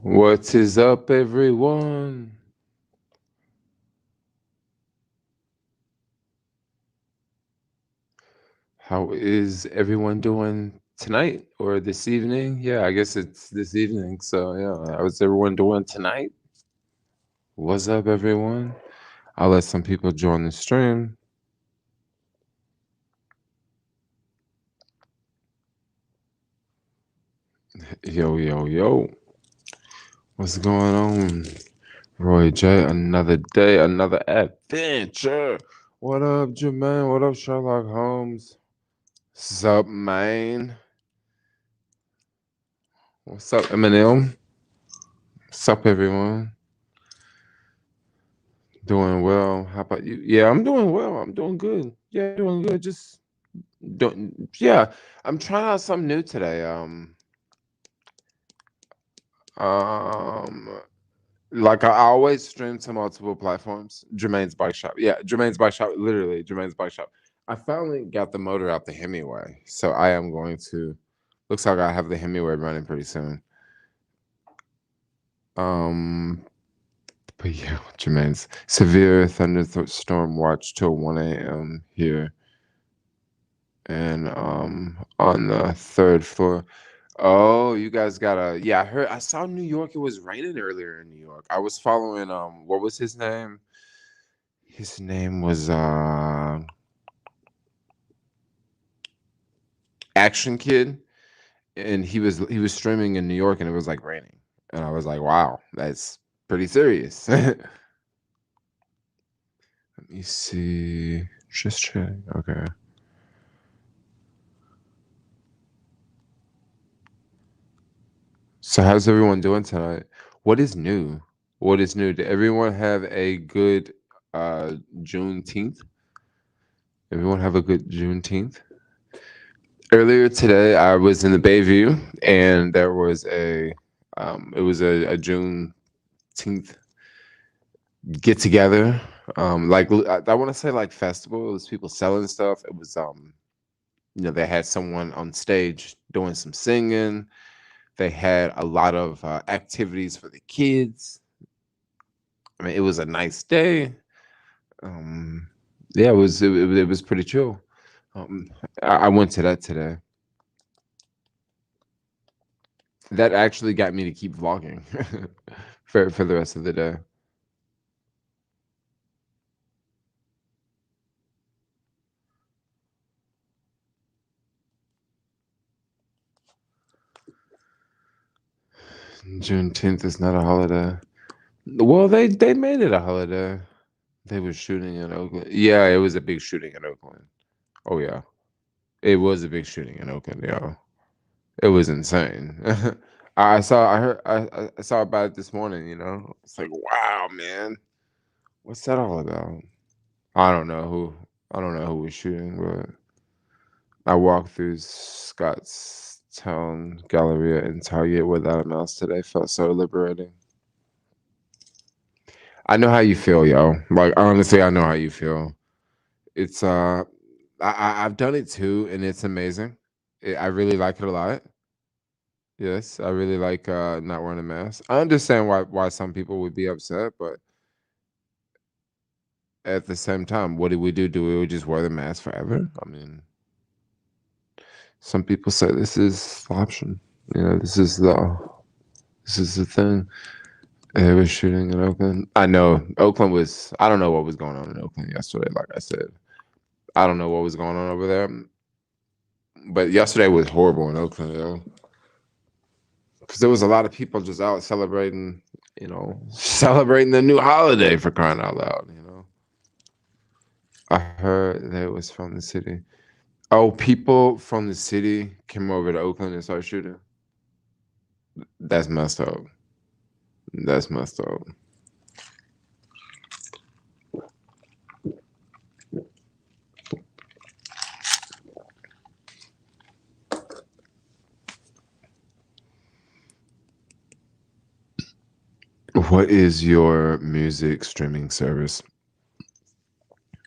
What is up, everyone? How is everyone doing tonight or this evening? Yeah, I guess it's this evening. So, yeah, how's everyone doing tonight? What's up, everyone? I'll let some people join the stream. Yo, yo, yo. What's going on? Roy J, another day, another adventure. What up, Jermaine? What up, Sherlock Holmes? Sup, man? What's up, Eminem? Sup, everyone? Doing well. How about you? Yeah, I'm doing well. I'm doing good. Yeah, doing good. Just don't. Yeah, I'm trying out something new today. Um, like I always stream to multiple platforms. Jermaine's Bike Shop. Yeah, Jermaine's Bike Shop. Literally, Jermaine's Bike Shop. I finally got the motor out the Himiway, so I am going to. Looks like I have the Himiway running pretty soon. Um, but yeah, Jermaine's severe thunderstorm watch till 1 a.m. here. And on the third floor. Oh, you guys got a yeah, I saw New York. It was raining earlier in New York. I was following what was his name? His name was Action Kid, and he was streaming in New York and it was like raining. And I was like, wow, that's pretty serious. Let me see. Just check. Okay. So how's everyone doing tonight? What is new? What is new? Did everyone have a good Juneteenth? Everyone have a good Juneteenth? Earlier today, I was in the Bayview, and there was it was a Juneteenth get together. I want to say like festival. It was people selling stuff. It was they had someone on stage doing some singing. They had a lot of activities for the kids. I mean, it was a nice day. Um, yeah, it was pretty chill. Um, I went to that today. That actually got me to keep vlogging for the rest of the day. Juneteenth is not a holiday. Well, they made it a holiday. They were shooting in Oakland. Yeah, it was a big shooting in Oakland. Oh yeah, it was a big shooting in Oakland. Yeah, it was insane. I saw about it this morning. It's like, wow, man, what's that all about? I don't know who. I don't know who was shooting, but I walked through Scottstown Galleria and Target without a mouse today. Felt so liberating. I know how you feel, yo. Like honestly, I know how you feel. It's I've done it too, and it's amazing. I really like it a lot. Yes, I really like not wearing a mask. I understand why some people would be upset, but at the same time, what do we do? Do we just wear the mask forever? I mean, some people say this is the option. This is the thing. It was shooting in Oakland. I know Oakland was. I don't know what was going on in Oakland yesterday. Like I said, I don't know what was going on over there. But yesterday was horrible in Oakland, because there was a lot of people just out celebrating. Celebrating the new holiday for crying out loud. I heard that it was from the city. Oh, people from the city came over to Oakland and started shooting. That's messed up. That's messed up. What is your music streaming service?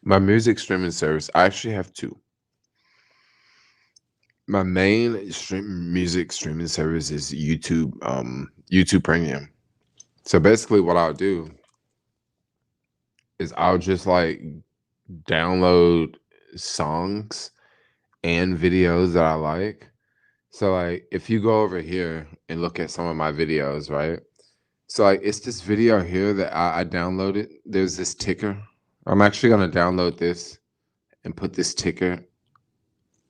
My music streaming service, I actually have two. My main music streaming service is YouTube YouTube Premium. So basically, what I'll do is I'll just like download songs and videos that I like. So like if you go over here and look at some of my videos, right? So like it's this video here that I downloaded. There's this ticker. I'm actually gonna download this and put this ticker.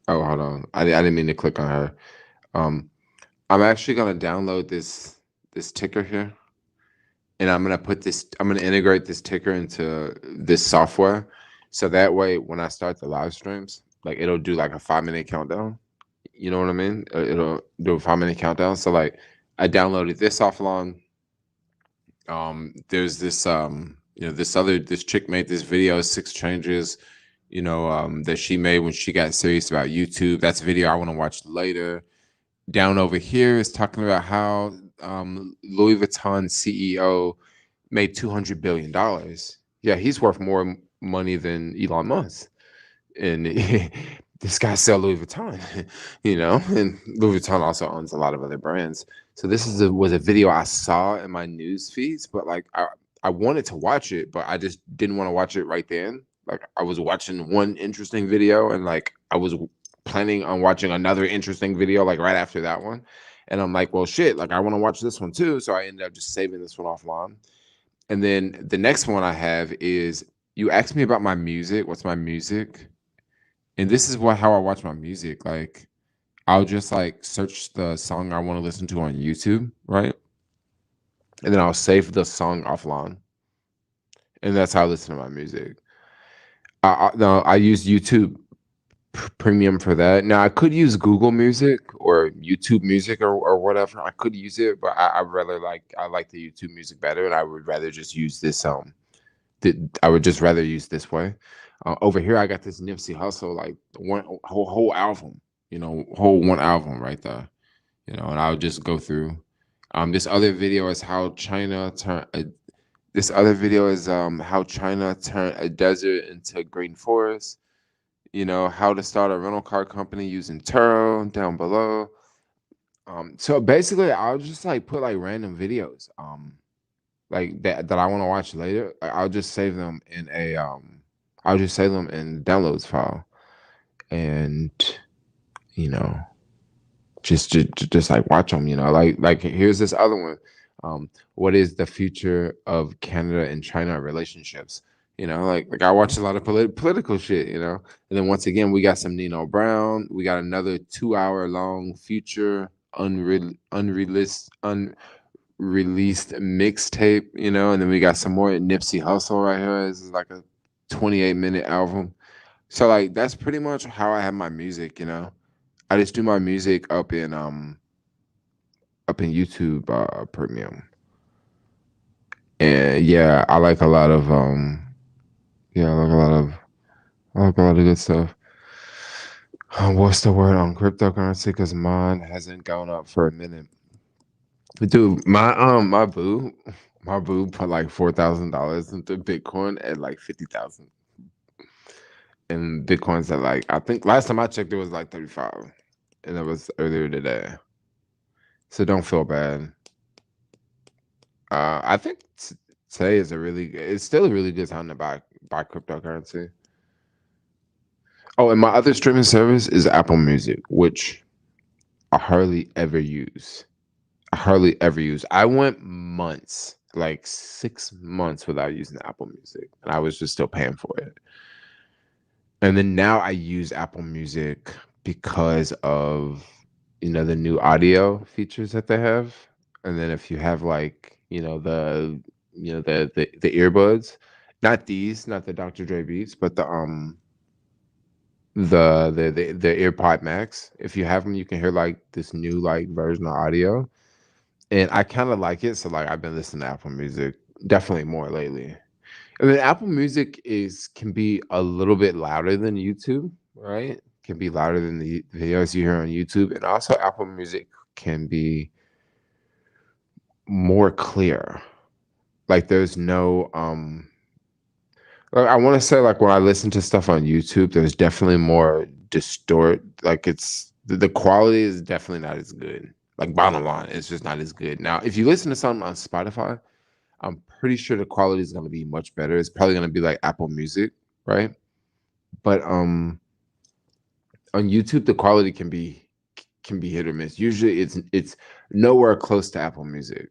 Oh, hold on. I didn't mean to click on her. Um, I'm actually gonna download this ticker here, and I'm gonna integrate this ticker into this software, so that way when I start the live streams, like it'll do like a 5 minute countdown. You know what I mean? It'll do a 5 minute countdown. So like I downloaded this offline. There's this this chick made this video, 6 changes, that she made when she got serious about YouTube. That's a video I want to watch later. Down over here is talking about how Louis Vuitton CEO made $200 billion. Yeah, he's worth more money than Elon Musk, and this guy sell Louis Vuitton, and Louis Vuitton also owns a lot of other brands. So this was a video I saw in my news feeds, but like I wanted to watch it, but I just didn't want to watch it right then. Like I was watching one interesting video, and like I was planning on watching another interesting video like right after that one. And I'm like, well, shit, like I want to watch this one too. So I ended up just saving this one offline. And then the next one I have is, you asked me about my music. What's my music? And this is how I watch my music. Like I'll just like search the song I want to listen to on YouTube, right? And then I'll save the song offline. And that's how I listen to my music. No, I use YouTube Premium for that. Now I could use Google Music or YouTube Music or whatever. I could use it, but I like the YouTube Music better, and I would rather just use this. I would just rather use this way. Over here, I got this Nipsey Hussle, like one whole album, whole one album right there, and I'll just go through. This other video is how China turned. This other video is how China turned a desert into a green forest. How to start a rental car company using Turo down below. So basically, I'll just like put like random videos, like that I want to watch later. I'll just save them in I'll just save them in downloads file, and you know, just like watch them. Like here's this other one. What is the future of Canada and China relationships? Like I watch a lot of political shit. And then once again, we got some Nino Brown. We got another 2 hour long future unreleased mixtape. And then we got some more Nipsey Hussle right here. This is like a 28-minute album. So like that's pretty much how I have my music. I just do my music up in YouTube Premium. And yeah, I like a lot of yeah, I like a lot of good stuff. What's the word on cryptocurrency? Because mine hasn't gone up for a minute. Dude, my boo put like $4,000 into Bitcoin at like 50,000. And Bitcoin's at like, I think last time I checked it was like 35. And it was earlier today. So don't feel bad. I think today is it's still a really good time to buy cryptocurrency. Oh, and my other streaming service is Apple Music, which I hardly ever use. I went months, like 6 months without using Apple Music, and I was just still paying for it. And then now I use Apple Music because of the new audio features that they have. And then if you have like the earbuds, not the Dr. Dre Beats, but the AirPod Max. If you have them, you can hear like this new like version of audio, and I kind of like it. So like I've been listening to Apple Music definitely more lately. And then Apple Music can be a little bit louder than YouTube, right? Can be louder than the videos you hear on YouTube, and also Apple Music can be more clear. Like there's no like I want to say like when I listen to stuff on YouTube, there's definitely more distort. Like the quality is definitely not as good. Like bottom line, it's just not as good. Now, if you listen to something on Spotify, I'm pretty sure the quality is going to be much better. It's probably going to be like Apple Music, right? But on YouTube, the quality can be hit or miss. Usually, it's nowhere close to Apple Music.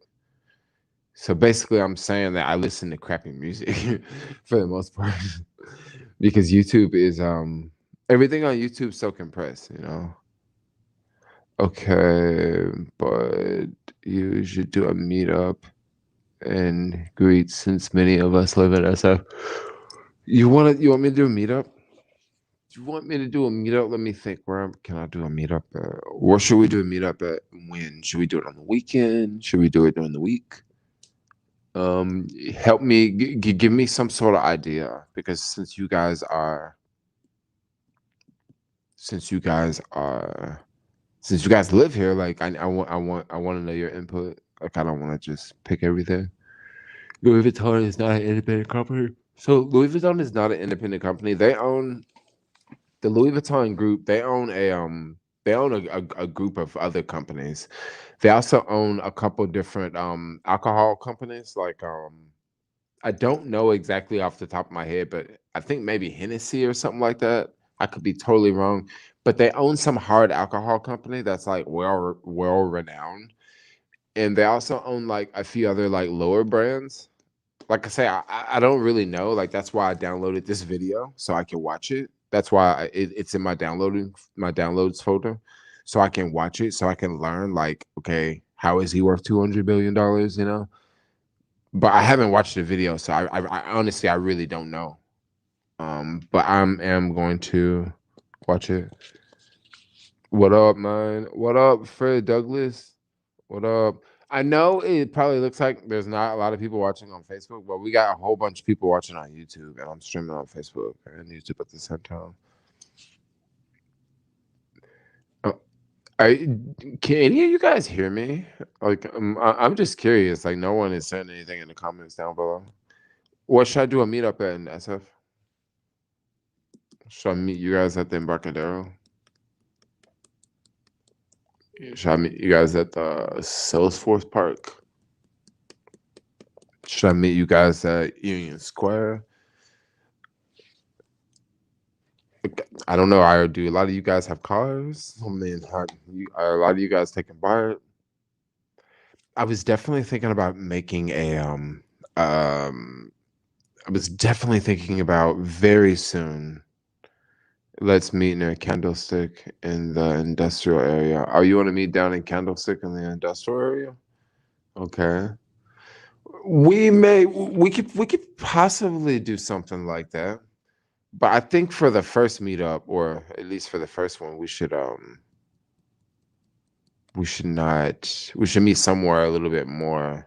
So basically, I'm saying that I listen to crappy music for the most part because YouTube is everything on YouTube so compressed, you know. Okay, but you should do a meetup and greet since many of us live in SF. You want me to do a meetup? Do you want me to do a meetup? Let me think. Where can I do a meetup at? Where should we do a meetup at? When? Should we do it on the weekend? Should we do it during the week? Help me, give me some sort of idea because since you guys are, since you guys live here, like I want to know your input. Like I don't want to just pick everything. Louis Vuitton is not an independent company. So Louis Vuitton is not an independent company. They own the Louis Vuitton group. They own a group of other companies. They also own a couple different alcohol companies. Like I don't know exactly off the top of my head, but I think maybe Hennessy or something like that. I could be totally wrong, but they own some hard alcohol company that's like well renowned, and they also own like a few other like lower brands. Like I say, I don't really know. Like that's why I downloaded this video so I can watch it. That's why it's in my downloads folder, so I can watch it, so I can learn. Like, okay, how is he worth $200 billion? You know, but I haven't watched the video, so I honestly I really don't know. But am going to watch it. What up, man? What up, Fred Douglas? What up? I know it probably looks like there's not a lot of people watching on Facebook, but we got a whole bunch of people watching on YouTube, and I'm streaming on Facebook and YouTube at the same time. Uh, I can any of you guys hear me? Like, I'm just curious. Like, no one is saying anything in the comments down below. What should I do a meetup at in SF? Should I meet you guys at the Embarcadero? Should I meet you guys at the Salesforce Park? Should I meet you guys at Union Square? I don't know. Do a lot of you guys have cars? I mean, are a lot of you guys taking BART? I was definitely thinking about making um I was definitely thinking about very soon. Let's meet near Candlestick in the industrial area. Are you want to meet down in Candlestick in the industrial area? Okay. We could possibly do something like that. But I think for the first meetup, or at least for the first one, we should meet somewhere a little bit more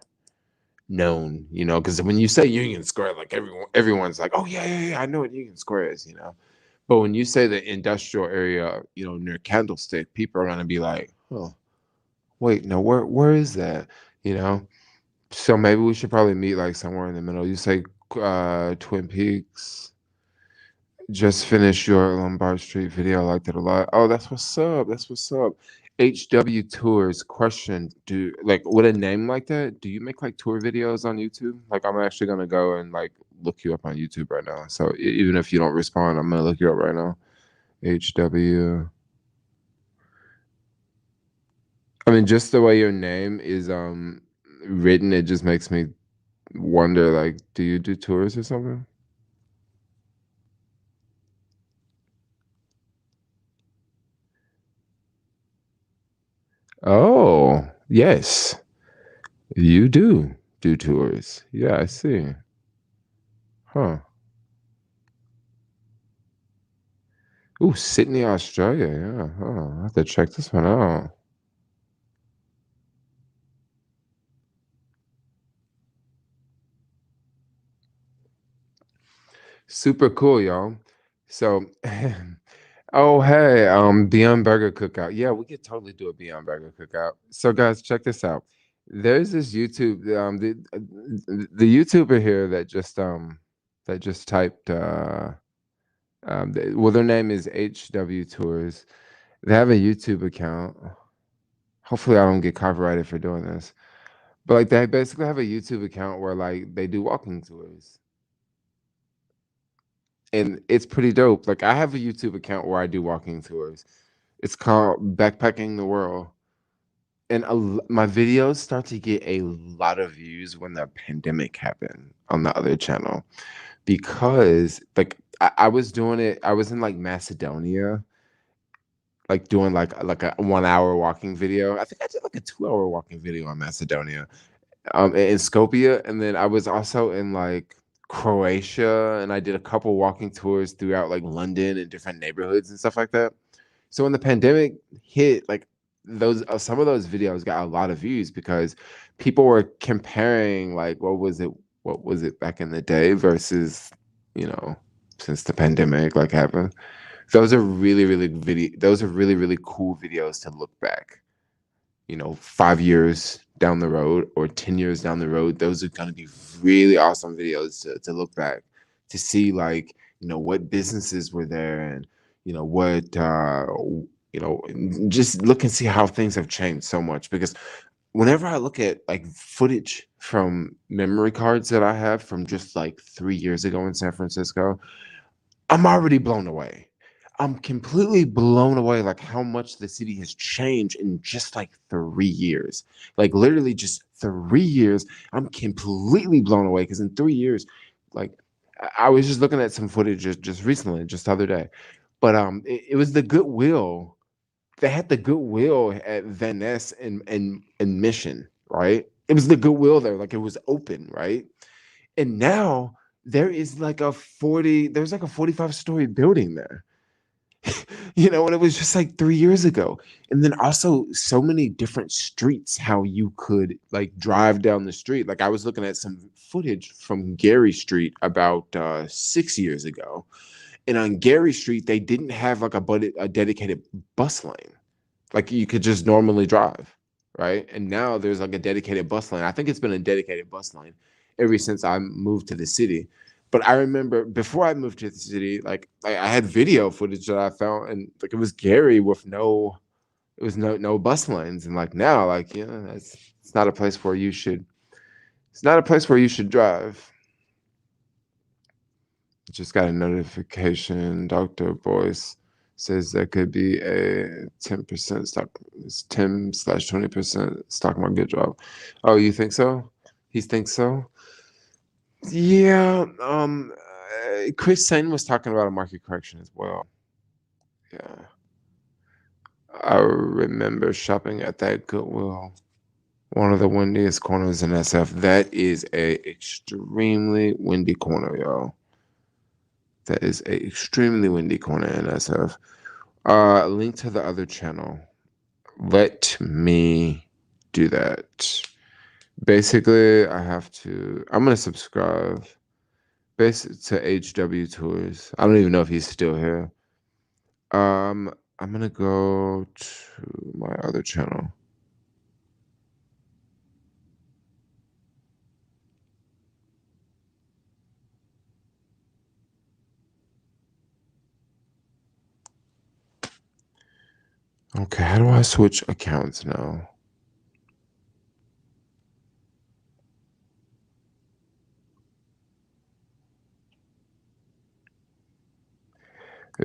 known, because when you say Union Square, like everyone's like, oh yeah, I know what Union Square is, But when you say the industrial area, near Candlestick, people are gonna be like, oh, wait, no, where is that? You know? So maybe we should probably meet like somewhere in the middle. You say Twin Peaks. Just finished your Lombard Street video. I liked it a lot. Oh, that's what's up. That's what's up. HW Tours question. Do like with a name like that, do you make like tour videos on YouTube? Like I'm actually gonna go and like look you up on YouTube right now. So even if you don't respond, I'm gonna look you up right now. HW. I mean, just the way your name is written, it just makes me wonder, like, do you do tours or something? Oh, yes. You do tours. Yeah, I see. Huh. Ooh, Sydney, Australia. Yeah. Huh. I have to check this one out. Super cool, y'all. So, oh hey, Beyond Burger Cookout. Yeah, we could totally do a Beyond Burger Cookout. So, guys, check this out. There's this YouTube, the YouTuber here that just typed well, their name is HW Tours. They have a YouTube account. Hopefully, I don't get copyrighted for doing this. But like, they basically have a YouTube account where like they do walking tours, and it's pretty dope. Like, I have a YouTube account where I do walking tours. It's called Backpacking the World, and my videos start to get a lot of views when the pandemic happened on the other channel because like I was doing it. I was in like Macedonia, like doing like a 1 hour walking video. I think I did like a 2 hour walking video on Macedonia, in Skopje, and then I was also in like Croatia, and I did a couple walking tours throughout like London and different neighborhoods and stuff like that. So when the pandemic hit, like those some of those videos got a lot of views because people were comparing like what was it back in the day versus, you know, since the pandemic like happened. Those are really really cool videos to look back, you know, 5 years down the road or 10 years down the road. Those are going to be really awesome videos to look back to see, like, you know, what businesses were there and, you know, you know, just look and see how things have changed so much. Because whenever I look at like footage from memory cards that I have from just like 3 years ago in San Francisco, I'm already blown away. I'm completely blown away, like how much the city has changed in just like 3 years. Like literally just 3 years. I'm completely blown away because in 3 years, like I was just looking at some footage just recently, just the other day. But it was the Goodwill. They had the Goodwill at Van Ness and Mission, right? It was the Goodwill there, like it was open, right? And now there's like a 45-story building there. You know, and it was just like 3 years ago. And then also so many different streets, how you could like drive down the street. Like I was looking at some footage from Gary Street about 6 years ago. And on Gary Street, they didn't have like a dedicated bus lane like you could just normally drive, right? And now there's like a dedicated bus lane. I think it's been a dedicated bus lane ever since I moved to the city. But I remember before I moved to the city, like I had video footage that I found, and like it was Gary with it was no bus lanes, and like now, like that's it's not a place where you should. It's not a place where you should drive. Just got a notification. Dr. Boyce says there could be a 10% stock, 10/20% stock market drop. Oh, you think so? He thinks so? Yeah. Chris Sain was talking about a market correction as well. Yeah. I remember shopping at that Goodwill, one of the windiest corners in SF. That is a extremely windy corner, y'all. That is a extremely windy corner in SF. Link to the other channel. Let me do that. Basically, I'm gonna subscribe basically to HW Tours. I don't even know if he's still here. I'm gonna go to my other channel. Okay, how do I switch accounts now?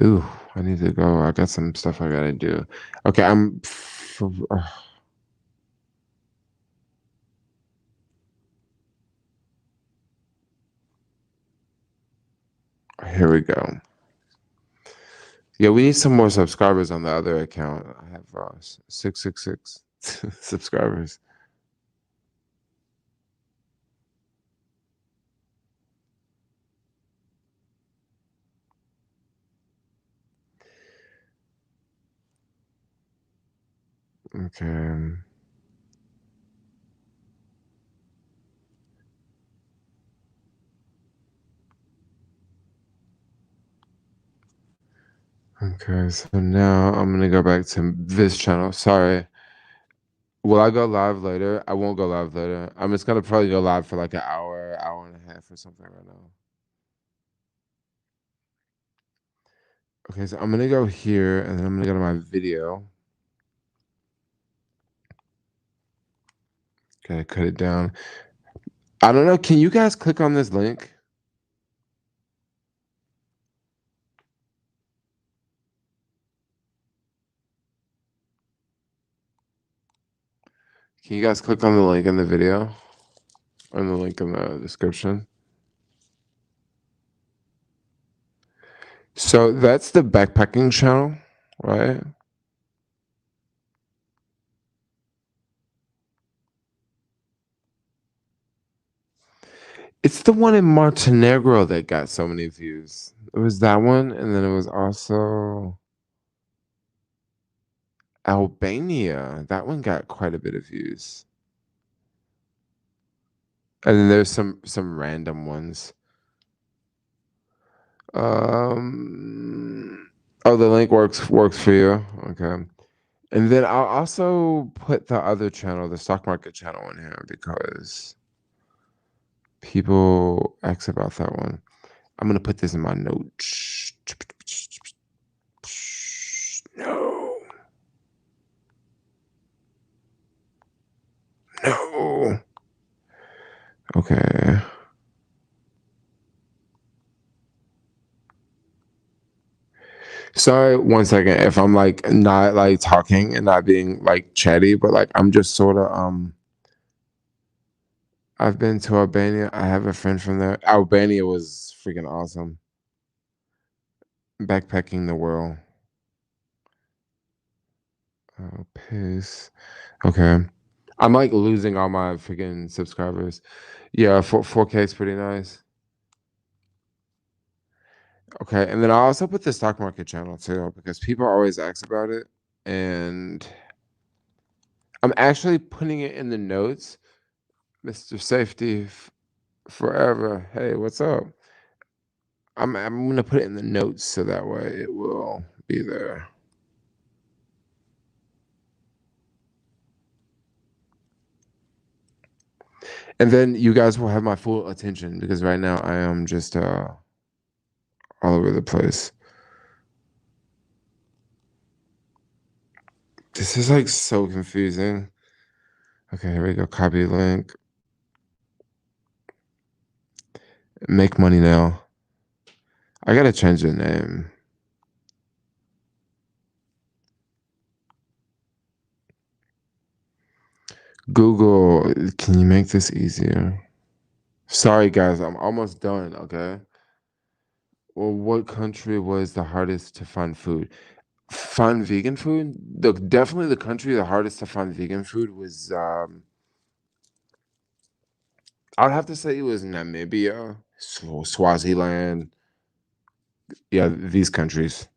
Ooh, I need to go. I got some stuff I gotta do. Okay, here we go. Yeah, we need some more subscribers on the other account. I have 666 subscribers. Okay. Okay, so now I'm gonna go back to this channel. Sorry. Will I go live later? I won't go live later. I'm just gonna probably go live for like an hour, hour and a half or something right now. Okay, so I'm gonna go here and then I'm gonna go to my video. Okay, cut it down. I don't know. Can you guys click on this link? Can you guys click on the link in the video? On the link in the description? So that's the backpacking channel, right? It's the one in Montenegro that got so many views. It was that one, and then it was also Albania. That one got quite a bit of views. And then there's some random ones. Oh, the link works for you. Okay. And then I'll also put the other channel, the stock market channel in here because people ask about that one. I'm gonna put this in my notes. No. No. Okay. Sorry, one second. If I'm like not like talking and not being like chatty, but like I'm just sort of I've been to Albania. I have a friend from there. Albania was freaking awesome. Backpacking the world. Oh, piss. Okay. I'm like losing all my freaking subscribers. Yeah, 4K is pretty nice. Okay, and then I also put the stock market channel too because people always ask about it, and I'm actually putting it in the notes. Mr. Safety Forever. Hey, what's up? I'm gonna put it in the notes so that way it will be there. And then you guys will have my full attention because right now I am just all over the place. This is like so confusing. Okay, here we go. Copy link. Make money now. I gotta change the name. Google, can you make this easier? Sorry, guys, I'm almost done. Okay. Well, what country was the hardest to find food? Find vegan food? Definitely the country the hardest to find vegan food was. I'd have to say it was Namibia, Swaziland. Yeah, these countries.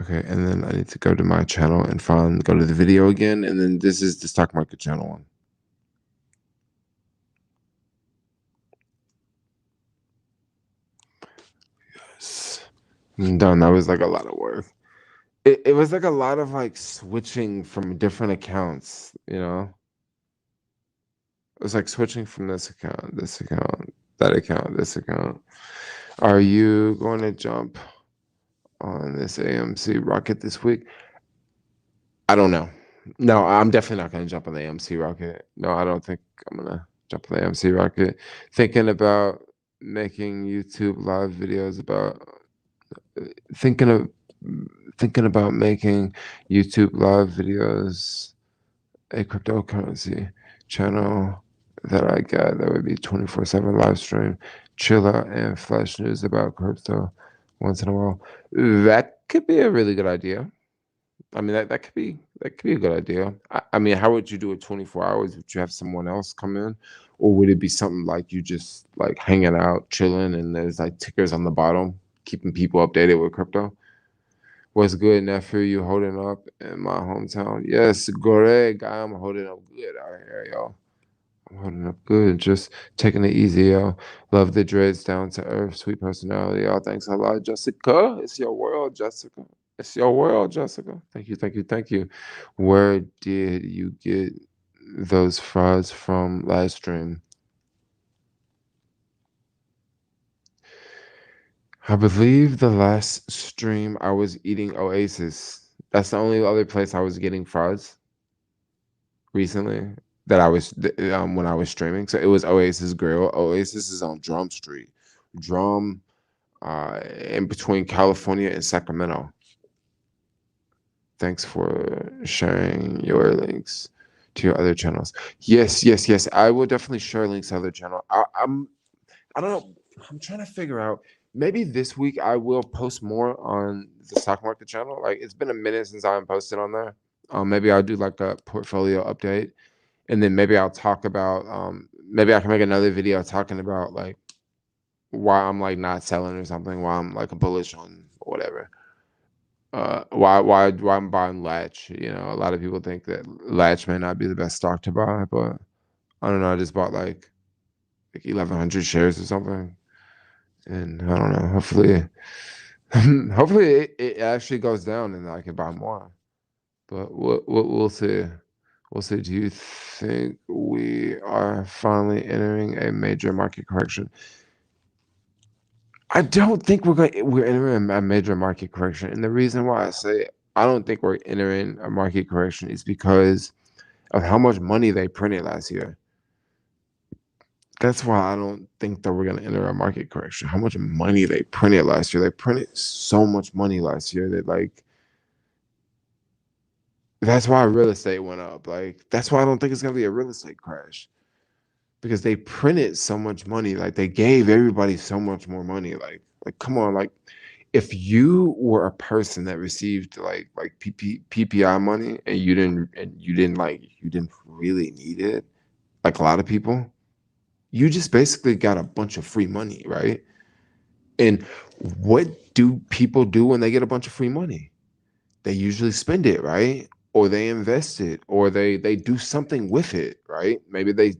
Okay, and then I need to go to my channel and go to the video again, and then this is the stock market channel one. Yes. I'm done. That was like a lot of work. It was like a lot of like switching from different accounts, you know? It was like switching from this account, that account, this account. Are you going to jump on this AMC rocket this week? I don't know. No, I'm definitely not going to jump on the AMC rocket. No, I don't think I'm going to jump on the AMC rocket. Thinking about making YouTube live videos about thinking of thinking about making YouTube live videos a cryptocurrency channel that I got that would be 24/7 live stream, chill out and flash news about crypto once in a while. That could be a really good idea. I mean that could be a good idea. I mean, how would you do it 24 hours? Would you have someone else come in? Or would it be something like you just like hanging out, chilling, and there's like tickers on the bottom, keeping people updated with crypto? What's good, nephew? You holding up in my hometown? Yes, Greg, I'm holding up good out here, y'all. I'm holding up good. Just taking it easy, y'all. Love the dreads, down to earth, sweet personality, y'all. Thanks a lot, Jessica. It's your world, Jessica. It's your world, Jessica. Thank you, thank you, thank you. Where did you get those fries from live stream? I believe the last stream I was eating Oasis. That's the only other place I was getting frauds recently that I was when I was streaming. So it was Oasis Grill. Oasis is on Drum Street, Drum, in between California and Sacramento. Thanks for sharing your links to your other channels. Yes, yes, yes. I will definitely share links to other channel. I don't know. I'm trying to figure out. Maybe this week I will post more on the stock market channel. Like it's been a minute since I posted on there. Maybe I'll do like a portfolio update, and then maybe I'll talk about. Maybe I can make another video talking about like why I'm like not selling or something. Why I'm like bullish on whatever. Why I'm buying Latch. You know, a lot of people think that Latch may not be the best stock to buy, but I don't know. I just bought like 1,100 shares or something, and I don't know. Hopefully, hopefully it actually goes down and I can buy more. But we'll see. We'll see. Do you think we are finally entering a major market correction? I don't think we're entering a major market correction, and the reason why I say I don't think we're entering a market correction is because of how much money they printed last year. That's why I don't think that we're gonna enter a market correction. How much money they printed last year? They printed so much money last year that like that's why real estate went up. Like that's why I don't think it's gonna be a real estate crash because they printed so much money. Like they gave everybody so much more money. Like come on, like if you were a person that received like PPI money and you didn't really need it, like a lot of people, you just basically got a bunch of free money, right? And what do people do when they get a bunch of free money? They usually spend it, right? Or they invest it, or they do something with it, right? Maybe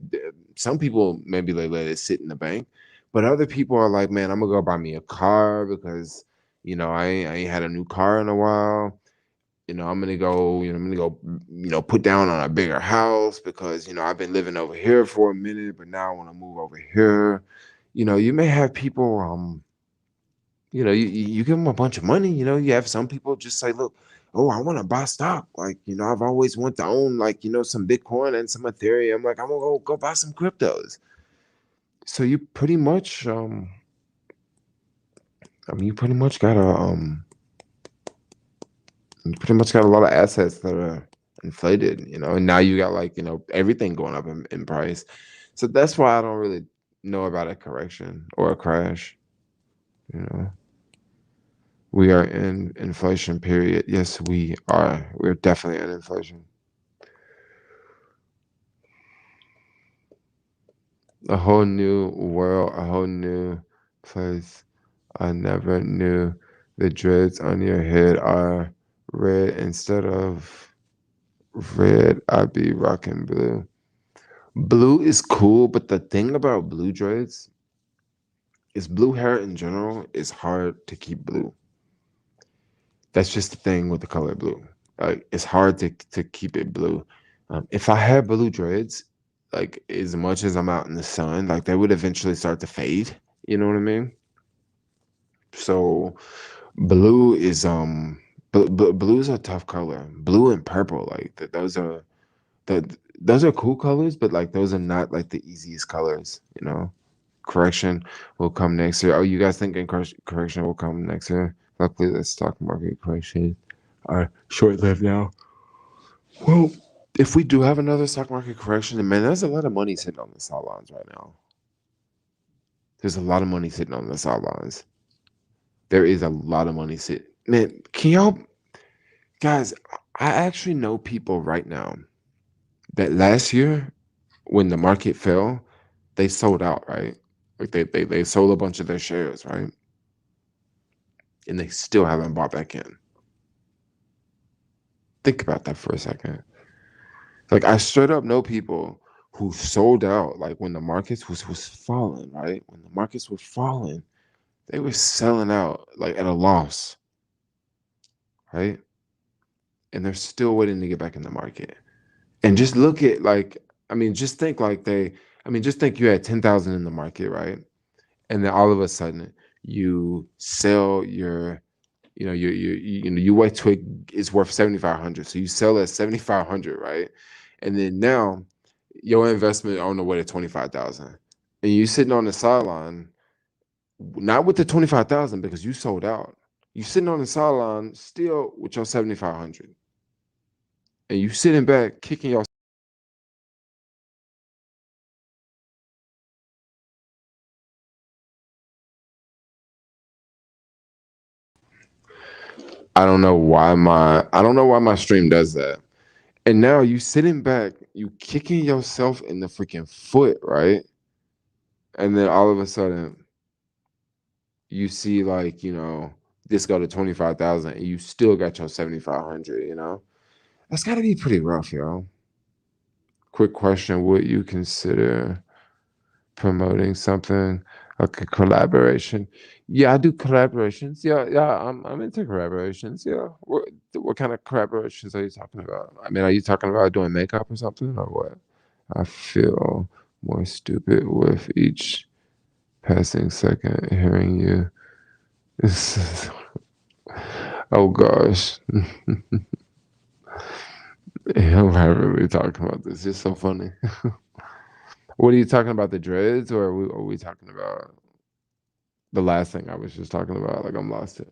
some people maybe they let it sit in the bank, but other people are like, man, I'm gonna go buy me a car because I ain't had a new car in a while. I'm gonna go, put down on a bigger house because I've been living over here for a minute, but now I want to move over here. You may have people you give them a bunch of money. You have some people just say, look, oh, I want to buy stock. Like, I've always wanted to own like, some Bitcoin and some Ethereum. Like, I'm gonna go buy some cryptos. So you pretty much, you pretty much got a lot of assets that are inflated, and now you got like, everything going up in price. So that's why I don't really know about a correction or a crash, you know. We are in inflation period. Yes, we are. We're definitely in inflation. A whole new world, a whole new place. I never knew the dreads on your head are red instead of red. I'd be rocking blue. Blue is cool, but the thing about blue dreads is blue hair in general is hard to keep blue. That's just the thing with the color blue. Like it's hard to keep it blue. If I had blue dreads, like as much as I'm out in the sun, like they would eventually start to fade. You know what I mean? So blue is blue is a tough color. Blue and purple, like those are cool colors, but like those are not like the easiest colors. Correction will come next year. Oh, you guys thinking correction will come next year? Luckily, the stock market correction are short-lived now. Well, if we do have another stock market correction, then man, there's a lot of money sitting on the sidelines right now. There's a lot of money sitting on the sidelines. There is a lot of money sitting. Man, can y'all guys? I actually know people right now that last year when the market fell, they sold out, right? Like they sold a bunch of their shares, right? And they still haven't bought back in. Think about that for a second. Like I straight up know people who sold out like when the markets was falling, right? When the markets were falling, they were selling out like at a loss, right? And they're still waiting to get back in the market. And just look at like, just think like just think you had 10,000 in the market, right? And then all of a sudden you sell you wait till it's worth 7,500. So you sell at 7,500, right? And then now your investment on the way to 25,000, and you sitting on the sideline, not with the 25,000 because you sold out. You sitting on the sideline still with your 7,500, and you sitting back kicking your. I don't know why my stream does that. And now you sitting back, you kicking yourself in the freaking foot, right? And then all of a sudden you see like, this go to 25,000 and you still got your 7,500. That's gotta be pretty rough, yo. Quick question. Would you consider promoting something like a collaboration? Yeah, I do collaborations. Yeah, I'm into collaborations. Yeah. What kind of collaborations are you talking about? I mean, are you talking about doing makeup or something or what? I feel more stupid with each passing second hearing you. Oh gosh. Yeah, I'm not really talking about this. It's so funny. What are you talking about? The dreads, or are we talking about the last thing I was just talking about? Like I'm lost here.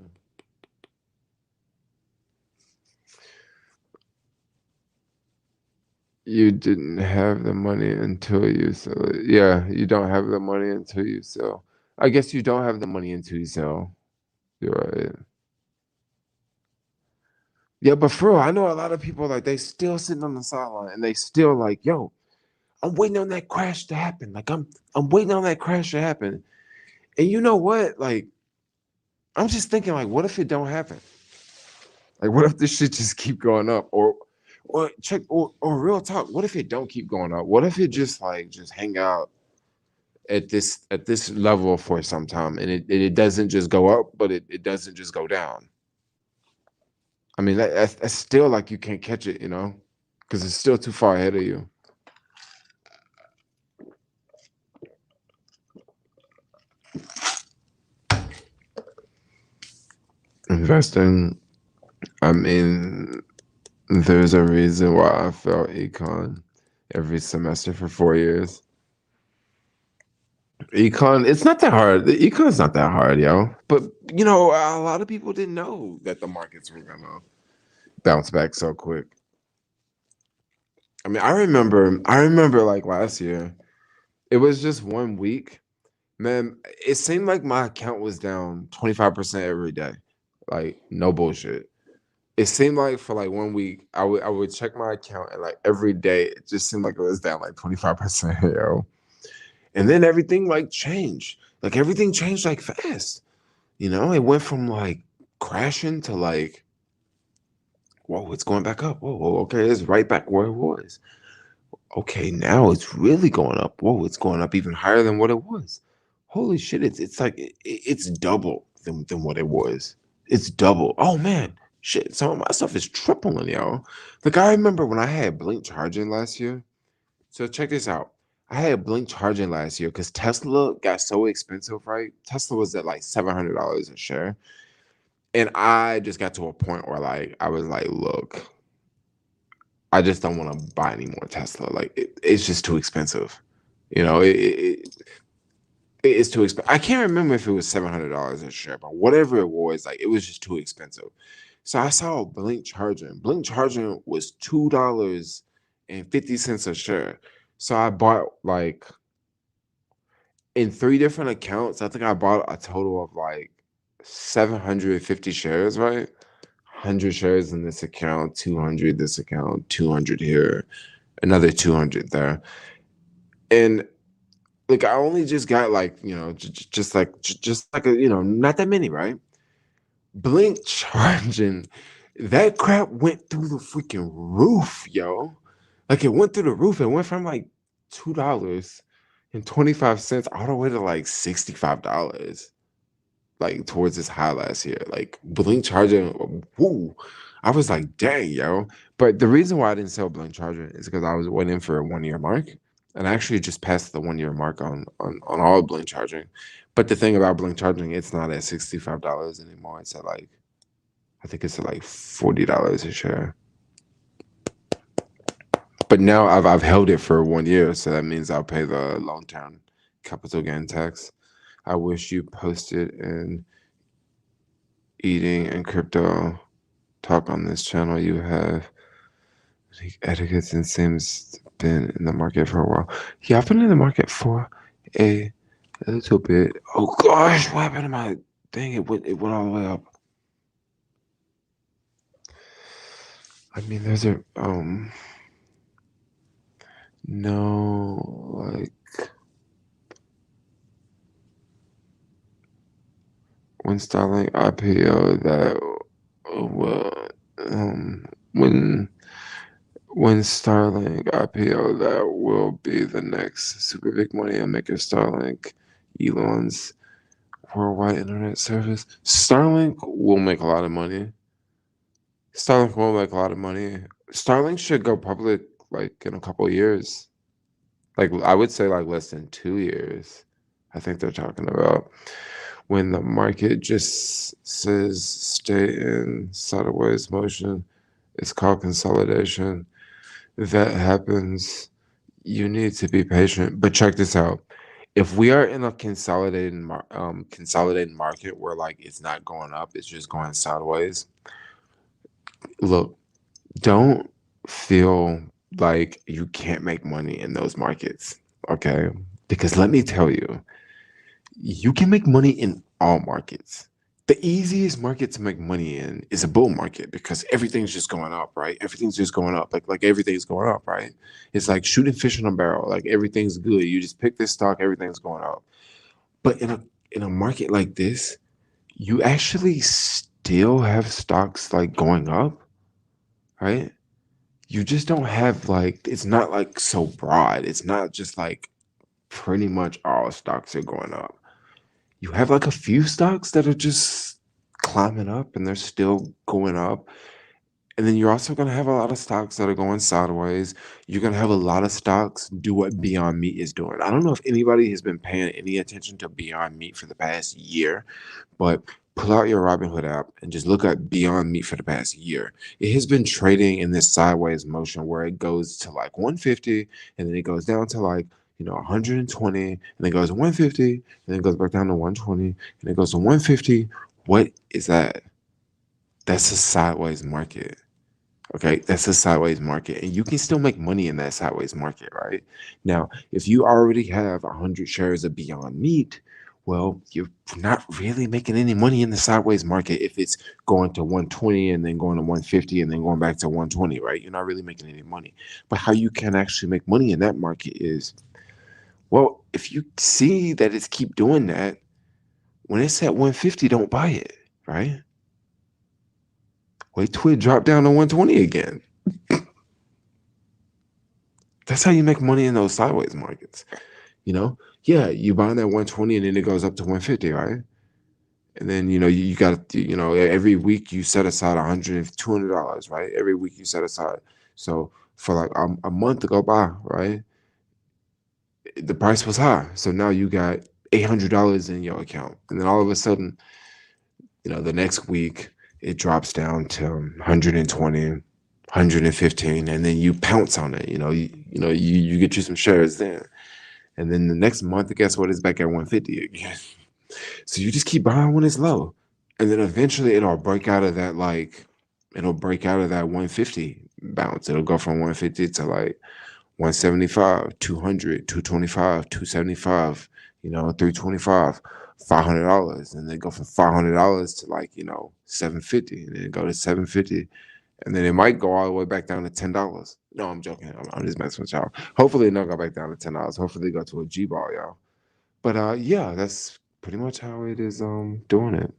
You didn't have the money until you sell it. Yeah, you don't have the money until you sell. I guess you don't have the money until you sell. You're right. Yeah, but for real, I know a lot of people like they still sitting on the sideline and they still like, yo, I'm waiting on that crash to happen. Like I'm waiting on that crash to happen. And you know what? Like I'm just thinking, like, what if it don't happen? Like, what if this shit just keep going up? Or real talk, what if it don't keep going up? What if it just hang out at this level for some time and it doesn't just go up, but it doesn't just go down? I mean, that's still like you can't catch it, because it's still too far ahead of you. Investing, I mean, there's a reason why I failed econ every semester for 4 years. Econ, it's not that hard. The econ's not that hard, yo. But a lot of people didn't know that the markets were gonna bounce back so quick. I mean, I remember like last year, it was just 1 week. Man, it seemed like my account was down 25% every day. Like, no bullshit. It seemed like for like 1 week, I would check my account and like every day it just seemed like it was down like 25%, yo. And then everything like changed. Like everything changed like fast. It went from like crashing to like, whoa, it's going back up. Whoa, okay, it's right back where it was. Okay, now it's really going up. Whoa, it's going up even higher than what it was. Holy shit, it's like it's double than what it was. It's double. Oh man, shit, some of my stuff is tripling, yo. Like I remember when I had Blink charging last year. So check this out. I had Blink charging last year because Tesla got so expensive, right? Tesla was at like $700 a share. And I just got to a point where like I was like, look, I just don't want to buy any more Tesla. Like it's just too expensive. It's too expensive. I can't remember if it was $700 a share, but whatever it was, like it was just too expensive. So I saw Blink charging. Blink charging was $2.50 a share. So I bought like in three different accounts. I think I bought a total of like 750 shares, right? 100 shares in this account, 200 this account, 200 here, another 200 there. And like I only just got like, just like not that many, right? Blink charging, that crap went through the freaking roof, yo. Like it went through the roof. It went from like $2.25 all the way to like $65. Like towards this high last year. Like Blink charging, woo. I was like, dang, yo. But the reason why I didn't sell Blink charging is because I was waiting for a 1 year mark. And I actually just passed the 1 year mark on all Blink charging. But the thing about Blink charging, it's not at $65 anymore. It's at like I think it's like $40 a share. But now I've held it for 1 year, so that means I'll pay the long-term capital gain tax. I wish you posted in eating and crypto talk on this channel. You have etiquettes and seems been in the market for a while. Yeah, I've been in the market for a little bit. Oh gosh, what happened to my thing? It went all the way up. I mean, there's a no, like when Starlink IPO that when Starlink IPO that will be the next super big money and maker. Starlink, Elon's worldwide internet service. Starlink will make a lot of money. Starlink will make a lot of money. Starlink should go public like in a couple of years. Like I would say like less than 2 years. I think they're talking about when the market just says stay in sideways motion. It's called consolidation. If that happens, you need to be patient. But check this out. If we are in a consolidated market where like it's not going up, it's just going sideways. Look, don't feel like you can't make money in those markets, okay? Because let me tell you, you can make money in all markets. The easiest market to make money in is a bull market because everything's just going up, right? Everything's just going up. Like everything's going up, right? It's like shooting fish in a barrel. Like everything's good. You just pick this stock, everything's going up. But in a market like this, you actually still have stocks like going up, right? You just don't have like it's not like so broad. It's not just like pretty much all stocks are going up. You have like a few stocks that are just climbing up and they're still going up. And then you're also going to have a lot of stocks that are going sideways. You're going to have a lot of stocks do what Beyond Meat is doing. I don't know if anybody has been paying any attention to Beyond Meat for the past year, but pull out your Robinhood app and just look at Beyond Meat for the past year. It has been trading in this sideways motion where it goes to like 150 and then it goes down to like 120 and then goes to 150 and then goes back down to 120 and then goes to 150. What is that? That's a sideways market. Okay, that's a sideways market, and you can still make money in that sideways market, right? Now, if you already have 100 shares of Beyond Meat, well, you're not really making any money in the sideways market if it's going to 120 and then going to 150 and then going back to 120, right? You're not really making any money. But how you can actually make money in that market is, well, if you see that it's keep doing that, when it's at 150, don't buy it, right? Wait till it drop down to 120 again. That's how you make money in those sideways markets. Yeah, you buy that 120 and then it goes up to 150, right? And then you got every week you set aside $200, right? Every week you set aside. So for like a month to go by, right? The price was high, so now you got $800 in your account, and then all of a sudden, the next week it drops down to 120, 115, and then you pounce on it. You get you some shares then. And then the next month, guess what? It's back at 150 again. So you just keep buying when it's low. And then eventually it'll break out of that, it'll break out of that 150 bounce. It'll go from 150 to like 175, 200, 225, 275, 325, $500. And then go from $500 to like, 750. And then go to 750. And then it might go all the way back down to $10. No, I'm joking. I'm just messing with y'all. Hopefully it don't go back down to $10. Hopefully they go to a G ball, y'all. But yeah, that's pretty much how it is doing it.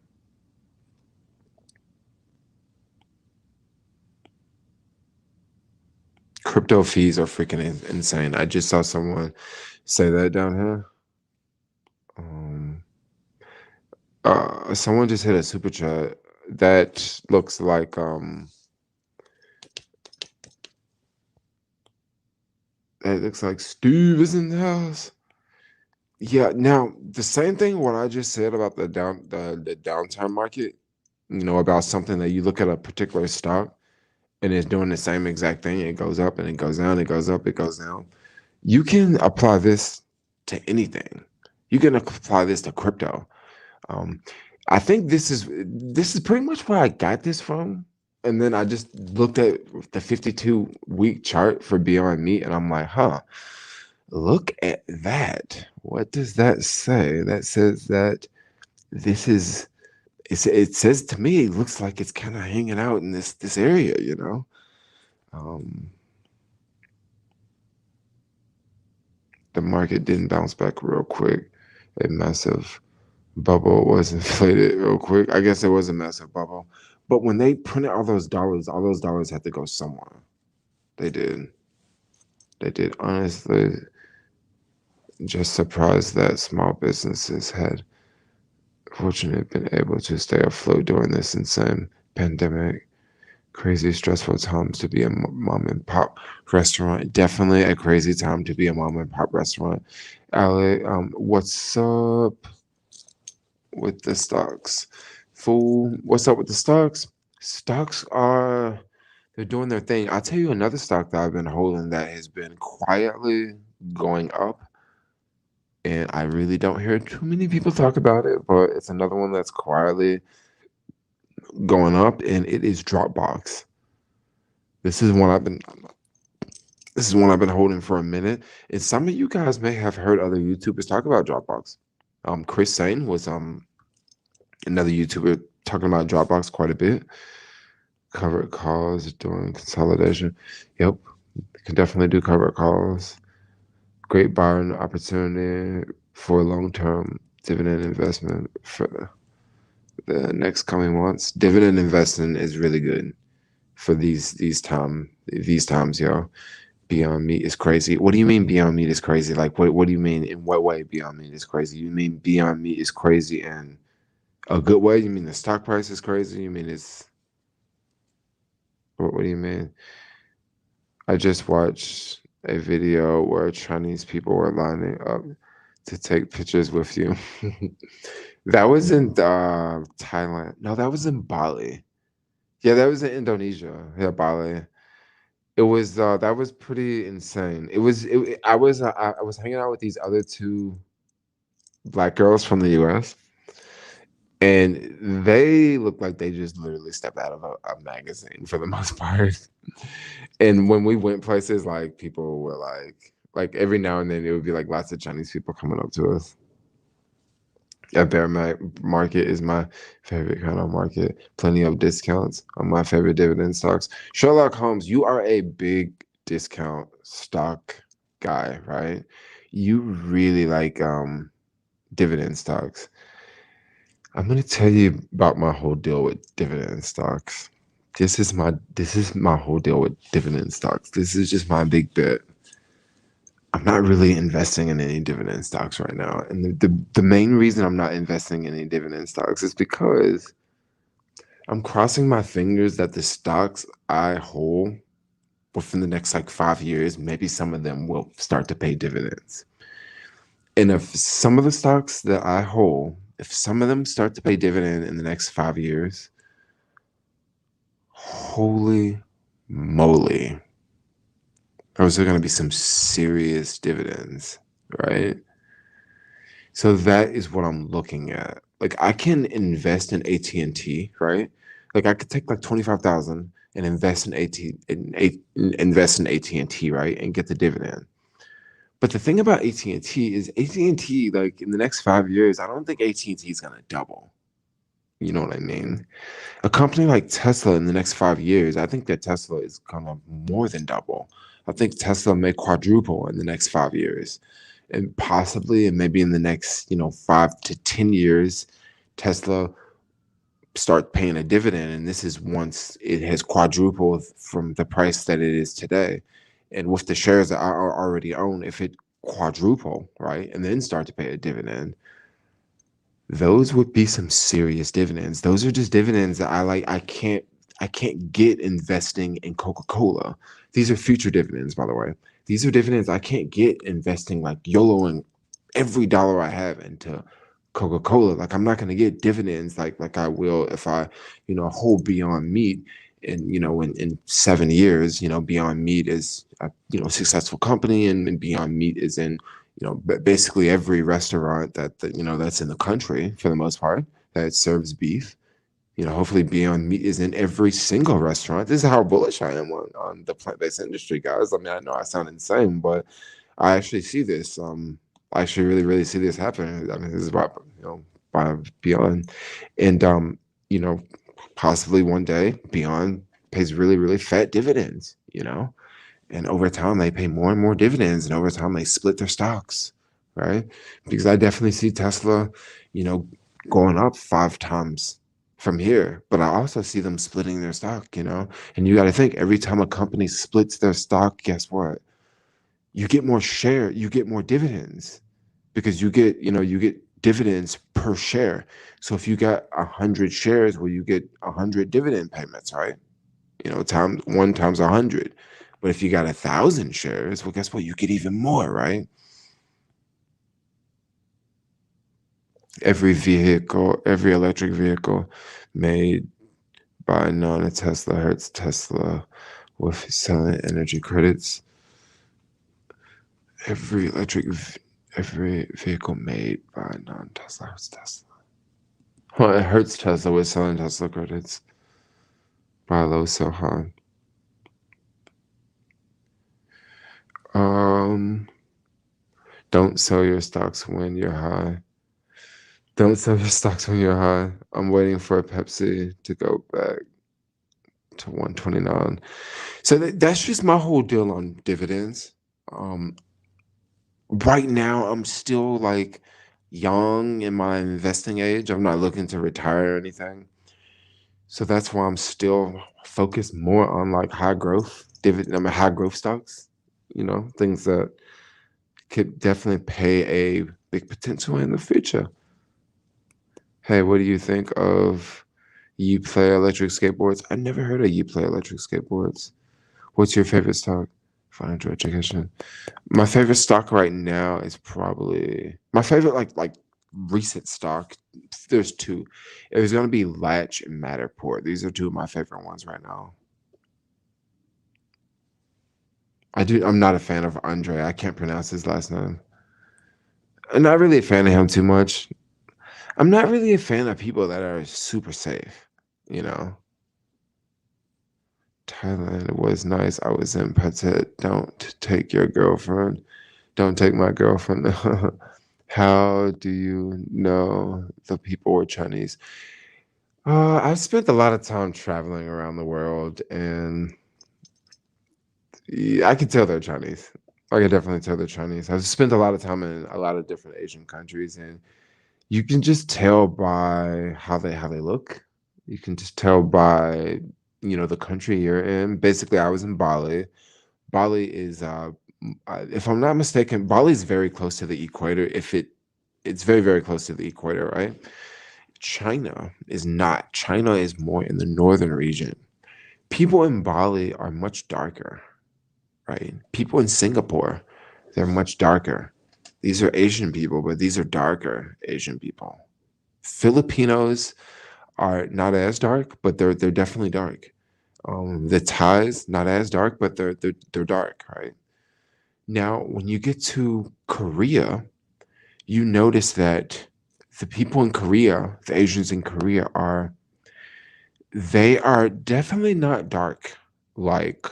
Crypto fees are freaking insane. I just saw someone say that down here. Someone just hit a super chat that looks like Steve is in the house. Yeah, now the same thing what I just said about the downturn market, about something that you look at a particular stock and it's doing the same exact thing. It goes up and it goes down, it goes up, it goes down. You can apply this to anything. You can apply this to crypto. Um, I think this is pretty much where I got this from. And then I just looked at the 52-week chart for Beyond Meat, and I'm like, huh, look at that. What does that say? That says that this is it says to me it looks like it's kind of hanging out in this area, the market didn't bounce back real quick. A massive bubble was inflated real quick. I guess it was a massive bubble. But when they printed all those dollars had to go somewhere. They did. They did. Honestly, just surprised that small businesses had fortunately been able to stay afloat during this insane pandemic. Crazy stressful times to be a mom and pop restaurant. Definitely a crazy time to be a mom and pop restaurant. Ali, what's up with the stocks? Fool, what's up with the stocks? Stocks are they're doing their thing. I'll tell you another stock that I've been holding that has been quietly going up, and I really don't hear too many people talk about it, but it's another one that's quietly going up, and it is Dropbox. This is one I've been holding for a minute, and some of you guys may have heard other YouTubers talk about Dropbox. Chris Sane was another YouTuber talking about Dropbox quite a bit. Covered calls doing consolidation. Yep, can definitely do covered calls. Great buying opportunity for long-term dividend investment for the next coming months. Dividend investing is really good for these times, yo. Beyond Meat is crazy. What do you mean Beyond Meat is crazy? Like what do you mean? In what way Beyond Meat is crazy? You mean Beyond Meat is crazy in a good way? You mean the stock price is crazy? You mean it's what do you mean? I just watched a video where Chinese people were lining up to take pictures with you. That was in Thailand. No, that was in Bali. Yeah, that was in Indonesia. Yeah, Bali. It was that was pretty insane. I was hanging out with these other two black girls from the US, and they looked like they just literally stepped out of a magazine for the most part. And when we went places, like people were like every now and then it would be like lots of Chinese people coming up to us. A bear market is my favorite kind of market. Plenty of discounts on my favorite dividend stocks. Sherlock Holmes, you are a big discount stock guy, right? You really like dividend stocks. I'm gonna tell you about my whole deal with dividend stocks. This is my whole deal with dividend stocks. This is just my big bet. I'm not really investing in any dividend stocks right now. And the main reason I'm not investing in any dividend stocks is because I'm crossing my fingers that the stocks I hold within the next like 5 years, maybe some of them will start to pay dividends. And if some of the stocks that I hold, if some of them start to pay dividend in the next 5 years, holy moly, those are going to be some serious dividends, right? So that is what I'm looking at. Like I can invest in AT&T, right? Like I could take like 25,000 and invest in invest in AT&T, right? And get the dividend. But the thing about AT&T is AT&T, like in the next 5 years, I don't think AT&T is going to double. You know what I mean? A company like Tesla in the next 5 years, I think that Tesla is going to more than double. I think Tesla may quadruple in the next 5 years. And possibly, and maybe in the next, 5 to 10 years, Tesla start paying a dividend. And this is once it has quadrupled from the price that it is today. And with the shares that I already own, if it quadruple, right, and then start to pay a dividend, those would be some serious dividends. Those are just dividends that I like. I can't get investing in Coca-Cola. These are future dividends, by the way. These are dividends I can't get investing like YOLOing every dollar I have into Coca-Cola. Like I'm not going to get dividends like I will if I, hold Beyond Meat. And in 7 years, Beyond Meat is a successful company, and Beyond Meat is in basically every restaurant that that's in the country for the most part that serves beef. Hopefully Beyond Meat is in every single restaurant. This is how bullish I am on the plant-based industry, guys. I mean, I know I sound insane, but I actually see this. I actually really, really see this happen. I mean, this is by Beyond, and you know, possibly one day Beyond pays really, really fat dividends. And over time they pay more and more dividends, and over time they split their stocks, right? Because I definitely see Tesla, you know, going up 5 times from here, but I also see them splitting their stock. And you got to think, every time a company splits their stock, guess what? You get more dividends, because you get dividends per share. So if you got 100 shares, well, you get 100 dividend payments, right? Times 1 times 100. But if you got 1,000 shares, well, guess what? You get even more, right? Every electric vehicle made by non-Tesla hurts Tesla with selling energy credits. Every vehicle made by non-Tesla hurts Tesla. Well, it hurts Tesla with selling Tesla credits by low so high. Don't sell your stocks when you're high. Don't sell your stocks when you're high. I'm waiting for Pepsi to go back to 129. So that's just my whole deal on dividends. Right now, I'm still like young in my investing age. I'm not looking to retire or anything. So that's why I'm still focused more on like high growth stocks, things that could definitely pay a big potential in the future. Hey, what do you think of You Play Electric Skateboards? I never heard of You Play Electric Skateboards. What's your favorite stock? Financial education. My favorite stock right now is probably my favorite like recent stock. There's two. There's gonna be Latch and Matterport. These are two of my favorite ones right now. I'm not a fan of Andre. I can't pronounce his last name. I'm not really a fan of him too much. I'm not really a fan of people that are super safe, you know. Thailand was nice. I was in Phuket. Don't take your girlfriend. Don't take my girlfriend. How do you know the people were Chinese? I've spent a lot of time traveling around the world, and yeah, I can tell they're Chinese. I can definitely tell they're Chinese. I've spent a lot of time in a lot of different Asian countries, and you can just tell by how they look. You can just tell by the country you're in. Basically, I was in Bali. Bali is, if I'm not mistaken, Bali is very close to the equator. It's very, very close to the equator, right? China is not. China is more in the northern region. People in Bali are much darker, right? People in Singapore, they're much darker. These are Asian people, but these are darker Asian people. Filipinos are not as dark, but they're definitely dark. The Thais not as dark, but they're dark, right? Now, when you get to Korea, you notice that the people in Korea, the Asians in Korea, they are definitely not dark like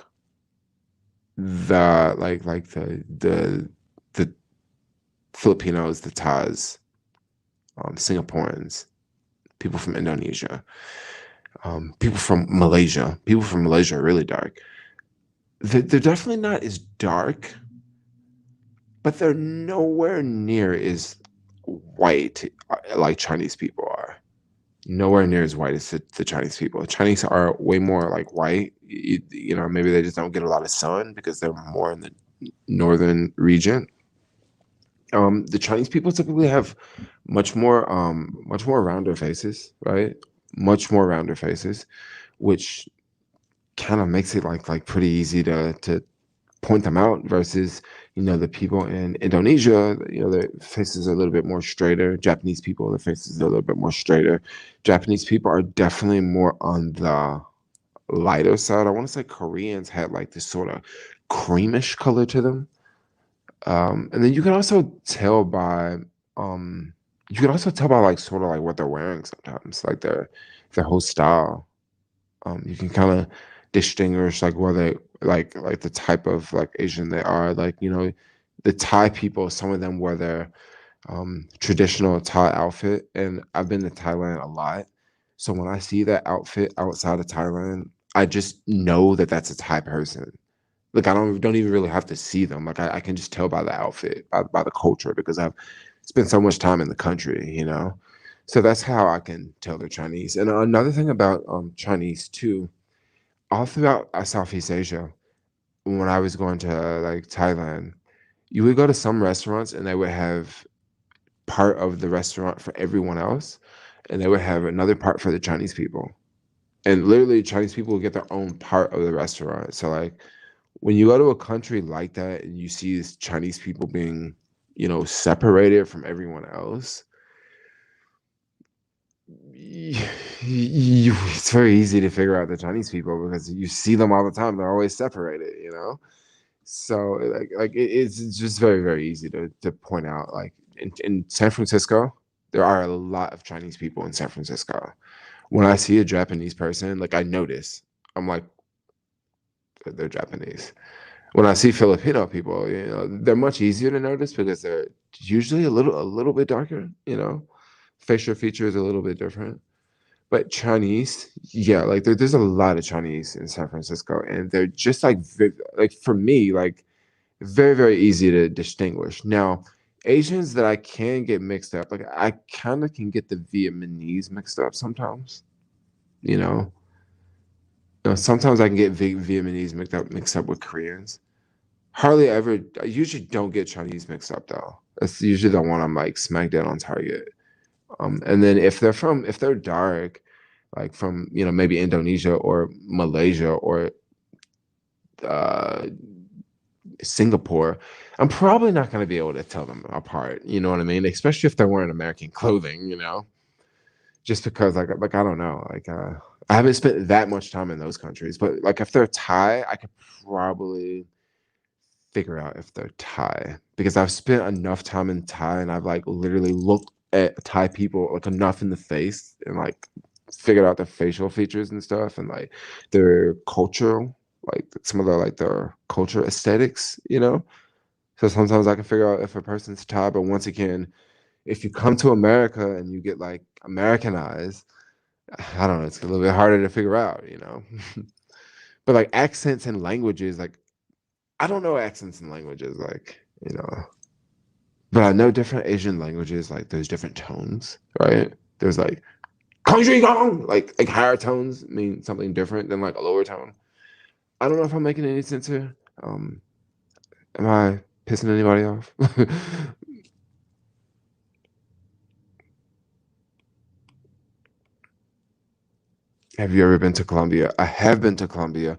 the Filipinos, the Thais, Singaporeans, people from Indonesia, people from Malaysia. People from Malaysia are really dark. They're definitely not as dark, but they're nowhere near as white like Chinese people are. Nowhere near as white as the Chinese people. Chinese are way more like white. Maybe they just don't get a lot of sun because they're more in the northern region. The Chinese people typically have much more rounder faces, right? Much more rounder faces, which kind of makes it like pretty easy to point them out versus The people in Indonesia, their faces are a little bit more straighter. Japanese people, their faces are a little bit more straighter. Japanese people are definitely more on the lighter side. I want to say Koreans had like this sort of creamish color to them. And then you can also tell by like sort of like what they're wearing sometimes, like their whole style. You can kind of distinguish like whether like the type of like Asian they are. Like, the Thai people, some of them wear their traditional Thai outfit, and I've been to Thailand a lot. So when I see that outfit outside of Thailand, I just know that that's a Thai person. Like I don't even really have to see them. Like I can just tell by the outfit, by the culture, because I've spent so much time in the country. So that's how I can tell they're Chinese. And another thing about Chinese too, all throughout Southeast Asia, when I was going to like Thailand, you would go to some restaurants and they would have part of the restaurant for everyone else, and they would have another part for the Chinese people. And literally, Chinese people would get their own part of the restaurant. So like when you go to a country like that and you see these Chinese people being, separated from everyone else, it's very easy to figure out the Chinese people because you see them all the time. They're always separated. So it's just very, very easy to point out. Like in San Francisco, there are a lot of Chinese people in San Francisco. When I see a Japanese person, like I notice, I'm like, they're Japanese. When I see Filipino people, they're much easier to notice because they're usually a little bit darker. Facial features a little bit different. But Chinese, yeah, like there's a lot of Chinese in San Francisco, and they're just like for me, like very, very easy to distinguish. Now, Asians that I can get mixed up, like I kind of can get the Vietnamese mixed up sometimes. You know, sometimes I can get Vietnamese mixed up with Koreans. Hardly ever. I usually don't get Chinese mixed up though. That's usually the one I'm like smack dead on target. And then if they're dark, like from maybe Indonesia or Malaysia or uh, Singapore, I'm probably not going to be able to tell them apart. You know what I mean? Especially if they're wearing American clothing. Just because like I don't know, like I haven't spent that much time in those countries, but like if they're Thai, I could probably figure out if they're Thai because I've spent enough time in Thai and I've like literally looked at Thai people like enough in the face and like figured out their facial features and stuff and like their cultural, like some of their culture aesthetics. So sometimes I can figure out if a person's Thai, but once again, if you come to America and you get like Americanized, I don't know, it's a little bit harder to figure out. But like accents and languages, like I don't know accents and languages, but I know different Asian languages, like there's different tones, right? There's like country gong, like higher tones mean something different than like a lower tone. I don't know if I'm making any sense here. Um, am I pissing anybody off? Have you ever been to Colombia? I have been to Colombia.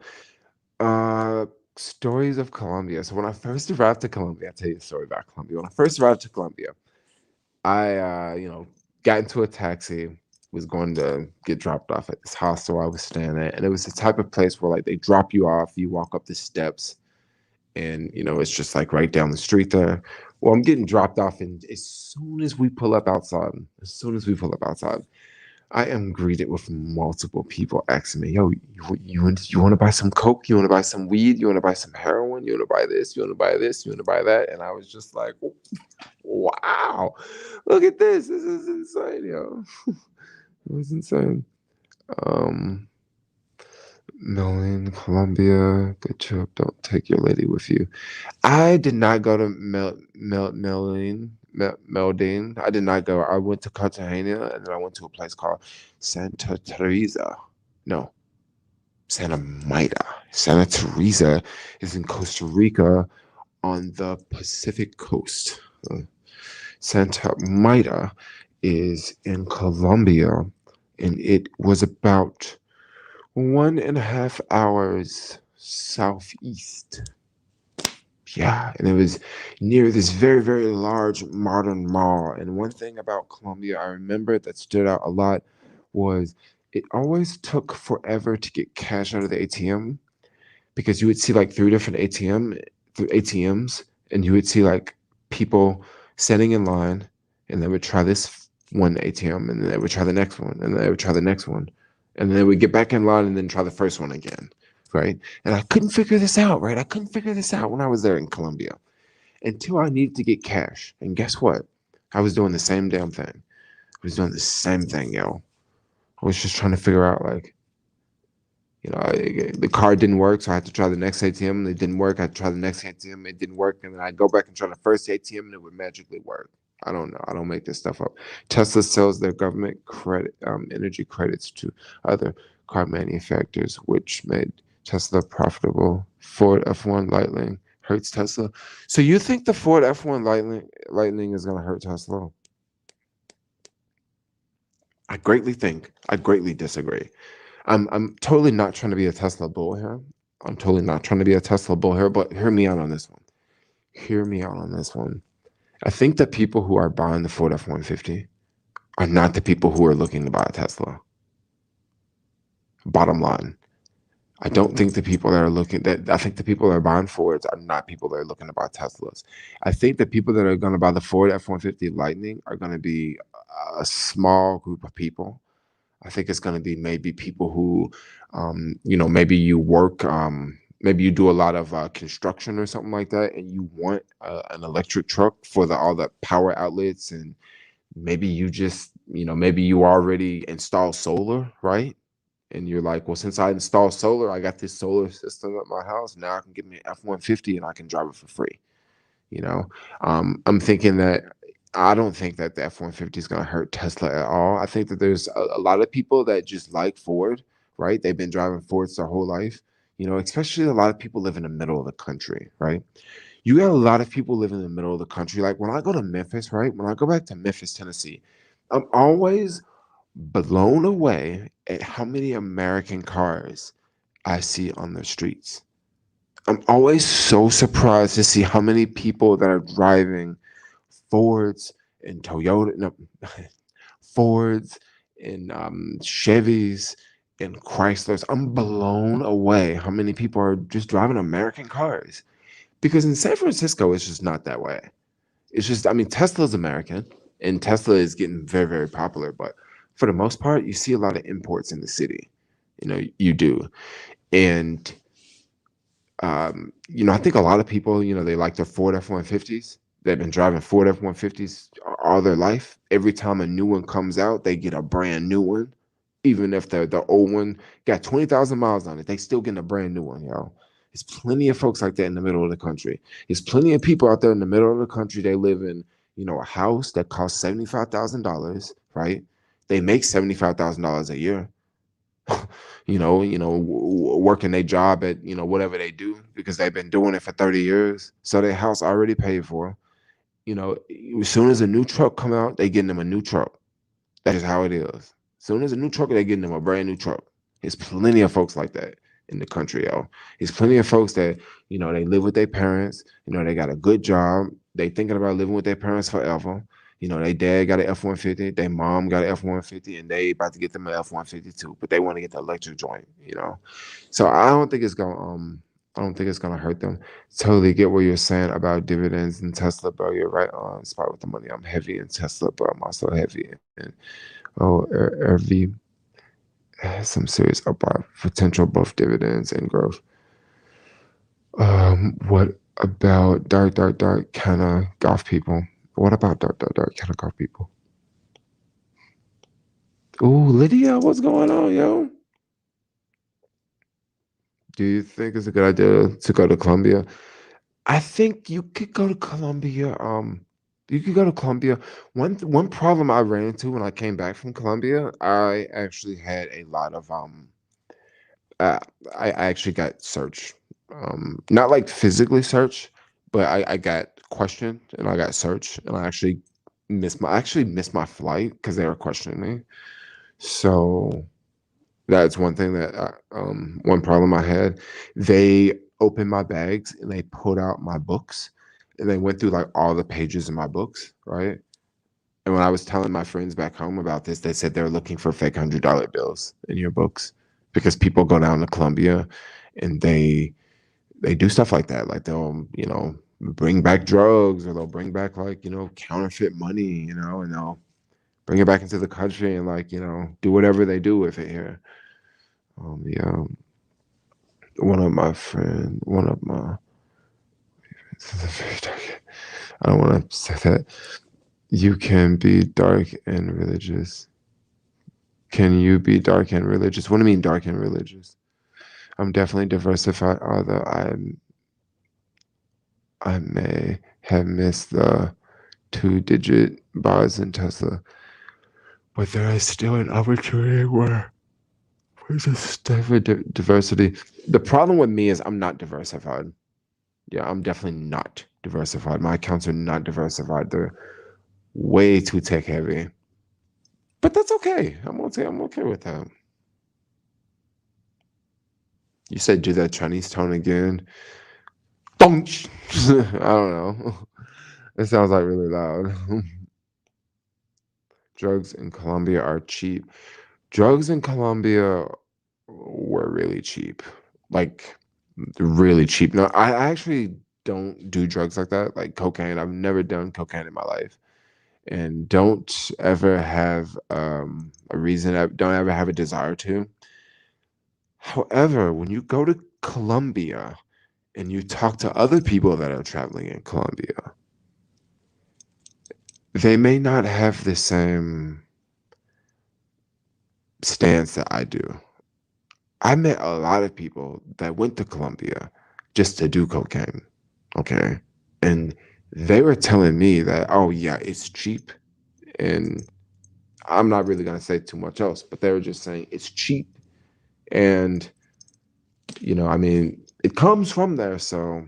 Uh, Stories of Colombia. So when I first arrived to Colombia, I'll tell you a story about Colombia. When I first arrived to Colombia, I, got into a taxi, was going to get dropped off at this hostel I was staying at. And it was the type of place where, like, they drop you off, you walk up the steps, and, it's just like right down the street there. Well, I'm getting dropped off, and as soon as we pull up outside, I am greeted with multiple people asking me, "Yo, you want to buy some coke? You want to buy some weed? You want to buy some heroin? You want to buy this? You want to buy this? You want to buy that?" And I was just like, "Wow, look at this! This is insane, yo! It was insane." Um, Medellin, Colombia, good job. Don't take your lady with you. I did not go to Medellin. I did not go. I went to Cartagena and then I went to a place called Santa Teresa. No, Santa Maida. Santa Teresa is in Costa Rica on the Pacific coast. Santa Maida is in Colombia, and it was about 1.5 hours southeast. Yeah, and it was near this very, very large modern mall. And one thing about Colombia I remember that stood out a lot was it always took forever to get cash out of the ATM, because you would see like three different ATMs, and you would see like people standing in line, and they would try this one ATM, and then they would try the next one, and then they would try the next one, and then they would get back in line and then try the first one again, right? And I couldn't figure this out, right? I couldn't figure this out when I was there in Colombia until I needed to get cash. And guess what? I was doing the same damn thing. I was doing the same thing, yo. I was just trying to figure out, like, the card didn't work, so I had to try the next ATM. It didn't work. I had to try the next ATM. It didn't work, and then I'd go back and try the first ATM, and it would magically work. I don't know. I don't make this stuff up. Tesla sells their government credit, energy credits to other car manufacturers, which made Tesla profitable. Ford F1 Lightning hurts Tesla. So you think the Ford F1 Lightning is going to hurt Tesla? I greatly think. I greatly disagree. I'm totally not trying to be a Tesla bull here. I'm totally not trying to be a Tesla bull here, but hear me out on this one. Hear me out on this one. I think that people who are buying the Ford F-150 are not the people who are looking to buy a Tesla. Bottom line. I don't think the people that are looking that I think the people that are buying Fords are not people that are looking to buy Teslas. I think the people that are going to buy the Ford F-150 Lightning are going to be a small group of people. I think it's going to be maybe people who, maybe you work, maybe you do a lot of construction or something like that, and you want an electric truck for all the power outlets, and maybe you just, maybe you already install solar, right? And you're like, well, since I installed solar, I got this solar system at my house. Now I can get me an F-150 and I can drive it for free. You know, I'm thinking that I don't think that the F-150 is going to hurt Tesla at all. I think that there's a lot of people that just like Ford, right? They've been driving Fords their whole life, especially a lot of people live in the middle of the country, right? You got a lot of people living in the middle of the country. Like when I go to Memphis, right? When I go back to Memphis, Tennessee, I'm always blown away at how many American cars I see on the streets. I'm always so surprised to see how many people that are driving Fords and Toyota, no, Fords and Chevys and Chryslers. I'm blown away how many people are just driving American cars. Because in San Francisco, it's just not that way. It's just, I mean, Tesla's American and Tesla is getting very, very popular. But for the most part, you see a lot of imports in the city. You do. And I think a lot of people, they like their Ford F-150s. They've been driving Ford F-150s all their life. Every time a new one comes out, they get a brand new one. Even if the old one got 20,000 miles on it, they still getting a brand new one, yo. There's plenty of folks like that in the middle of the country. There's plenty of people out there in the middle of the country. They live in, a house that costs $75,000, right? They make $75,000 a year. Working their job at, whatever they do because they've been doing it for 30 years. So their house already paid for. As soon as a new truck come out, they getting them a new truck. That's just how it is. As soon as a new truck, they getting them a brand new truck. There's plenty of folks like that in the country, yo. There's plenty of folks that, they live with their parents. They got a good job. They thinking about living with their parents forever. Their dad got an F-150, their mom got an F-150, and they about to get them an F-150 too, but they want to get the electric joint. So I don't think it's gonna hurt them. Totally get what you're saying about dividends and Tesla, bro. You're right on spot with the money. I'm heavy in Tesla, but I'm also heavy in RV has some serious upside potential, both dividends and growth. What about dark kind of golf people? What about dark kind of golf people? Ooh, Lydia, what's going on, yo? Do you think it's a good idea to go to Colombia? I think you could go to Colombia. You could go to Colombia. One problem I ran into when I came back from Colombia, I actually had a lot of uh, I actually got searched. Not like physically searched, but I got questioned and I got searched, and I actually missed my flight because they were questioning me. So that's one thing that one problem I had. They opened my bags and they pulled out my books and they went through like all the pages of my books, right? And when I was telling my friends back home about this, they said they were looking for fake $100 bills in your books because people go down to Colombia and they do stuff like that. Like they'll, bring back drugs or they'll bring back like, counterfeit money, and they'll bring it back into the country and like, do whatever they do with it here. Yeah. One of my, this is a very dark, I don't want to say that. You can be dark and religious. Can you be dark and religious? What do you mean dark and religious? I'm definitely diversified, although I may have missed the 2-digit bars in Tesla. But there is still an opportunity where there's a step for diversity. The problem with me is I'm not diversified. Yeah, I'm definitely not diversified. My accounts are not diversified. They're way too tech heavy. But that's okay. I'm okay with that. You said do that Chinese tone again. Don't. I don't know. It sounds like really loud. Drugs in Colombia are cheap. Drugs in Colombia were really cheap. Like really cheap. No, I actually don't do drugs like that, like cocaine. I've never done cocaine in my life. And don't ever have a reason, don't ever have a desire to. However, when you go to Colombia and you talk to other people that are traveling in Colombia, they may not have the same stance that I do. I met a lot of people that went to Colombia just to do cocaine. Okay. And they were telling me that, oh, yeah, it's cheap. And I'm not really going to say too much else, but they were just saying it's cheap. And, I mean, it comes from there. So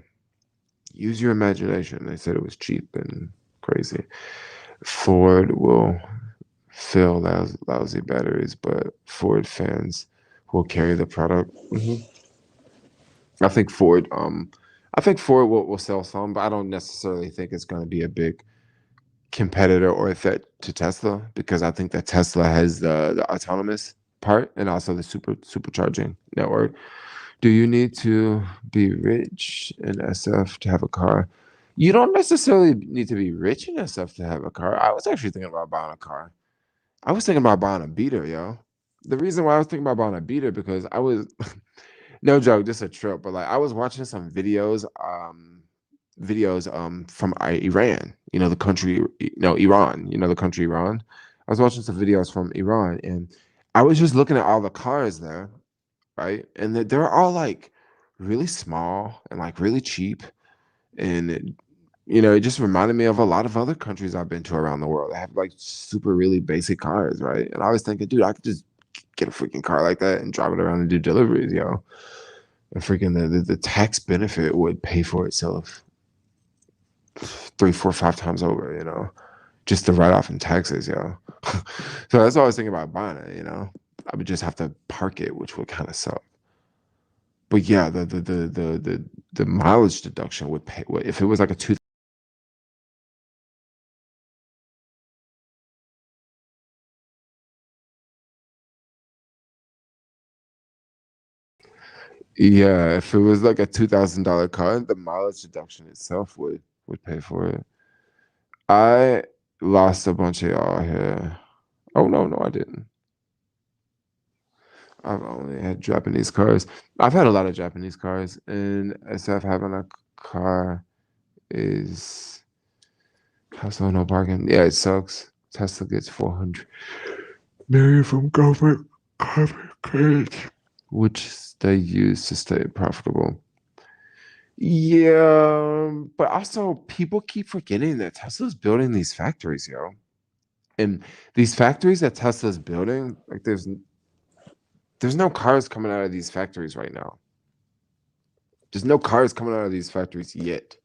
use your imagination. They said it was cheap and crazy. Ford will fill lousy batteries, but Ford fans will carry the product. I think Ford, will sell some, but I don't necessarily think it's going to be a big competitor or a threat to Tesla because I think that Tesla has the autonomous part and also the supercharging network. Do you need to be rich in SF to have a car? You don't necessarily need to be rich in SF to have a car. I was actually thinking about buying a car. I was thinking about buying a beater, yo. The reason why I was thinking about buying a beater because I was no joke, just a trip, but like I was watching some videos from Iran, the country, Iran, the country Iran. I was watching some videos from Iran and I was just looking at all the cars there, right? And they're all like really small and like really cheap. And it just reminded me of a lot of other countries I've been to around the world. They have like super really basic cars, right? And I was thinking, dude, I could just get a freaking car like that and drive it around and do deliveries, yo. And freaking the tax benefit would pay for itself 3, 4, 5 times over, just the write off in taxes, yo. So that's why I was thinking about buying it, I would just have to park it, which would kind of suck. But yeah, the mileage deduction would pay if it was like a two. Yeah, if it was like a $2,000 car, the mileage deduction itself would pay for it. I lost a bunch of y'all here. Oh no, I didn't. I've only had Japanese cars. I've had a lot of Japanese cars, and SF having a car is household no bargain. Yeah, it sucks. Tesla gets 400 million from government carbon credits, which they use to stay profitable. Yeah, but also people keep forgetting that Tesla's building these factories, yo. And these factories that Tesla's building, like there's no cars coming out of these factories right now. There's no cars coming out of these factories yet.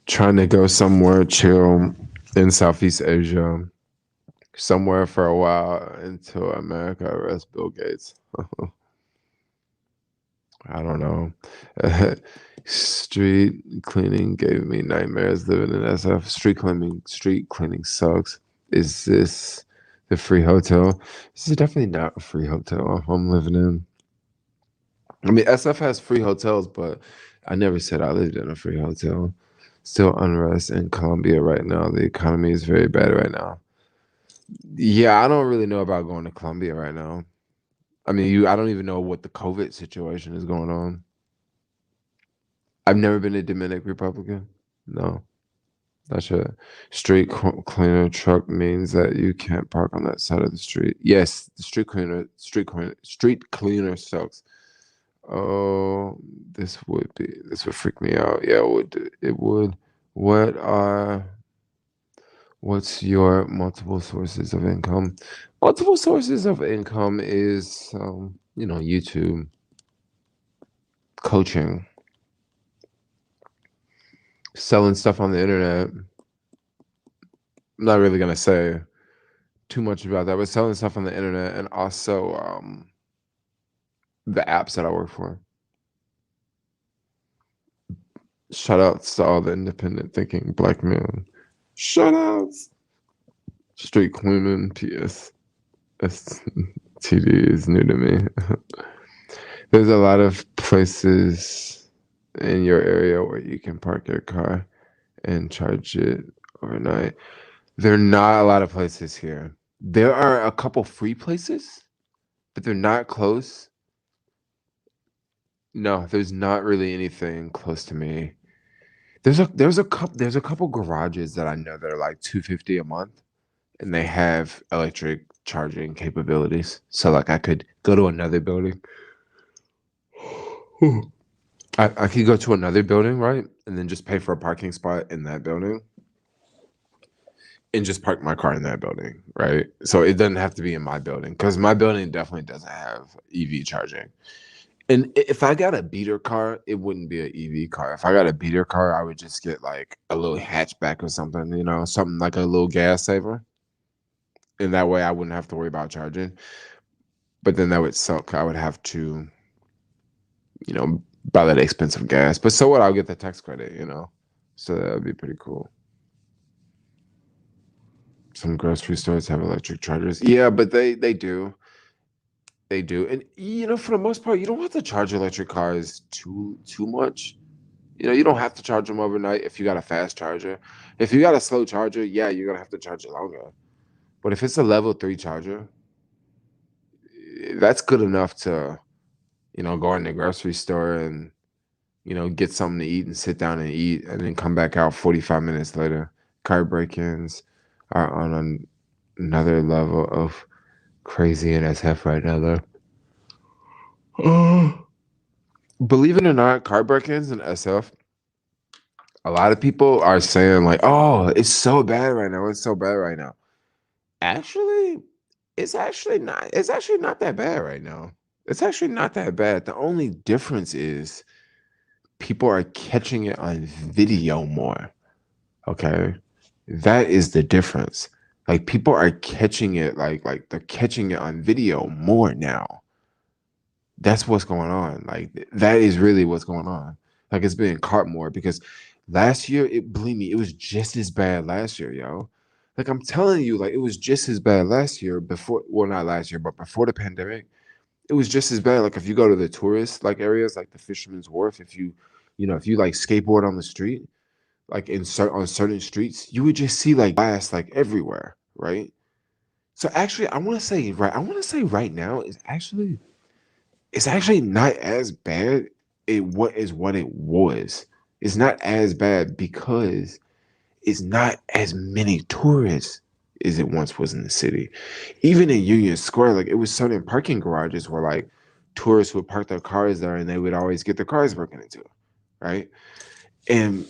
Trying to go somewhere chill in Southeast Asia. somewhere for a while until America arrests Bill Gates. I don't know. Street cleaning gave me nightmares living in SF. Street cleaning sucks. Is this the free hotel? This is definitely not a free hotel I'm living in. I mean, SF has free hotels, but I never said I lived in a free hotel. Still unrest in Colombia right now. The economy is very bad right now. Yeah, I don't really know about going to Colombia right now. I mean, I don't even know what the COVID situation is going on. I've never been to Dominican Republic. No, not sure. Cleaner truck means that you can't park on that side of the street. Yes, the street cleaner sucks. Oh, this would freak me out. Yeah, it would. What are what's your multiple sources of income? Multiple sources of income is YouTube, coaching, selling stuff on the internet. I'm not really gonna say too much about that, but selling stuff on the internet and also the apps that I work for. Shout outs to all the independent thinking black men. Shout outs. Street cleaning, PS. STD is new to me. There's a lot of places in your area where you can park your car and charge it overnight. There are not a lot of places here. There are a couple free places, but they're not close. No, there's not really anything close to me. There's a couple garages that I know that are like $250 a month, and they have electric charging capabilities. So like I could go to another building. I could go to another building, right? And then just pay for a parking spot in that building and just park my car in that building, right? So it doesn't have to be in my building because my building definitely doesn't have EV charging. And if I got a beater car, it wouldn't be an EV car. If I got a beater car, I would just get like a little hatchback or something, something like a little gas saver. And that way I wouldn't have to worry about charging. But then that would suck. I would have to, buy that expensive gas. But so what? I'll get the tax credit. So that would be pretty cool. Some grocery stores have electric chargers. Yeah, but they do. They do. And for the most part, you don't have to charge electric cars too much. You don't have to charge them overnight if you got a fast charger. If you got a slow charger, yeah, you're gonna have to charge it longer. But if it's a level 3 charger, that's good enough to, go in the grocery store and, get something to eat and sit down and eat and then come back out 45 minutes later. Car break-ins are on another level of crazy in SF right now, though. Believe it or not, car break-ins in SF, a lot of people are saying like, "Oh, it's so bad right now. It's so bad right now." Actually, it's actually not that bad right now. It's actually not that bad. The only difference is people are catching it on video more. Okay? That is the difference. Like people are catching it like they're catching it on video more now. That's what's going on. Like that is really what's going on. Like it's being caught more because last year, believe me, it was just as bad last year, yo. Like I'm telling you, like it was just as bad last year before, well, not last year, but before the pandemic, it was just as bad. Like if you go to the tourist like areas like the Fisherman's Wharf, if you like skateboard on the street, like on certain streets, you would just see like glass like everywhere, right? So actually, I want to say right now it's actually not as bad what it was. It's not as bad because it's not as many tourists as it once was in the city. Even in Union Square, like it was certain parking garages where like tourists would park their cars there and they would always get their cars broken into, right? And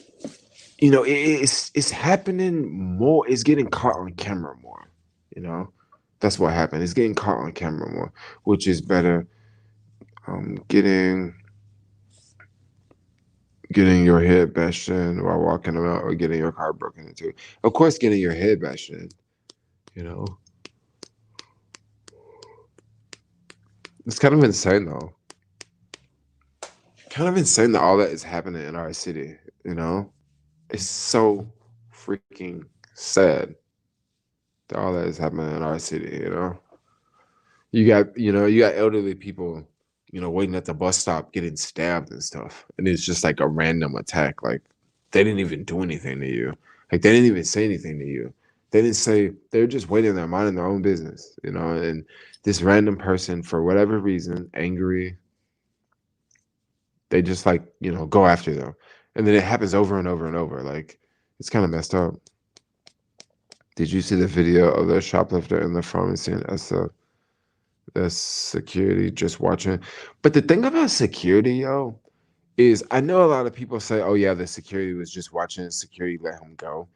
it's happening more. It's getting caught on camera more. You know, that's what happened. It's getting caught on camera more, which is better. Getting your head bashed in while walking around or getting your car broken into. Of course, getting your head bashed in, you know. It's kind of insane though. Kind of insane that all that is happening in our city, you know? It's so freaking sad that all that is happening in our city, you know? You got elderly people, waiting at the bus stop getting stabbed and stuff. And it's just like a random attack. Like they didn't even do anything to you. Like they didn't even say anything to you. They didn't say they're just waiting there minding their own business, and this random person, for whatever reason, angry, they just like, go after them. And then it happens over and over and over. Like it's kind of messed up. Did you see the video of the shoplifter in the pharmacy as the security just watching? But the thing about security, yo, is I know a lot of people say, oh yeah, the security was just watching, security let him go.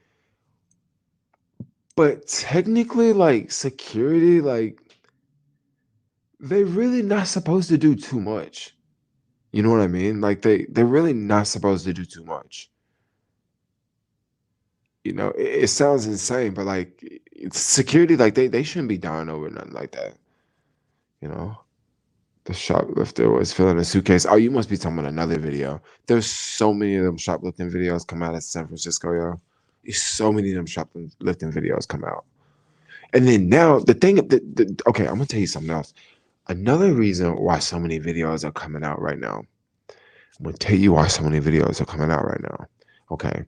But technically, like security, like they really not supposed to do too much. You know what I mean? Like they're really not supposed to do too much. It sounds insane, but like it's security, like they shouldn't be dying over nothing like that. You know? The shoplifter was filling a suitcase. Oh, you must be talking about another video. There's so many of them shoplifting videos come out of San Francisco, yo. There's so many of them shoplifting videos come out. And then now the thing, okay, I'm gonna tell you something else. Another reason why so many videos are coming out right now. I'm gonna tell you why so many videos are coming out right now. Okay,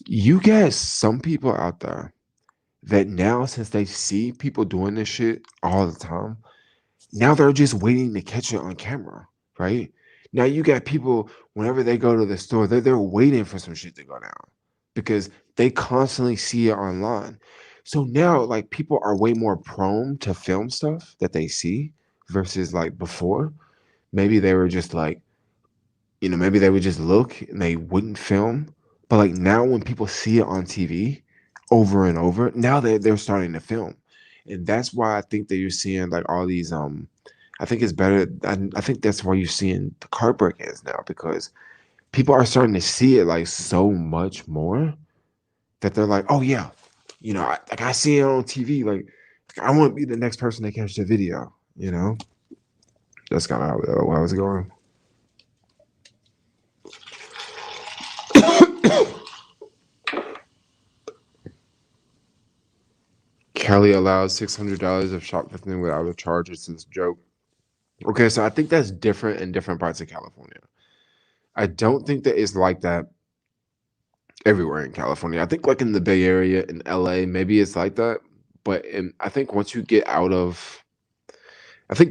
you get some people out there that now, since they see people doing this shit all the time, now they're just waiting to catch it on camera, right? Now you got people, whenever they go to the store, they're waiting for some shit to go down because they constantly see it online. So now, like, people are way more prone to film stuff that they see versus like before. Maybe they were just like, maybe they would just look and they wouldn't film. But like now, when people see it on TV over and over, now they're starting to film. And that's why I think that you're seeing like all these I think it's better. I think that's why you're seeing the car break-ins now, because people are starting to see it like so much more that they're like, oh yeah, I see it on TV. Like I want to be the next person to catch the video. That's kind of how I was going. Kelly allows $600 of shoplifting without a charge. It's a joke. Okay, so I think that's different in different parts of California. I don't think that it's like that everywhere in California. I think like in the Bay Area, in LA, maybe it's like that. But I think once you get out of the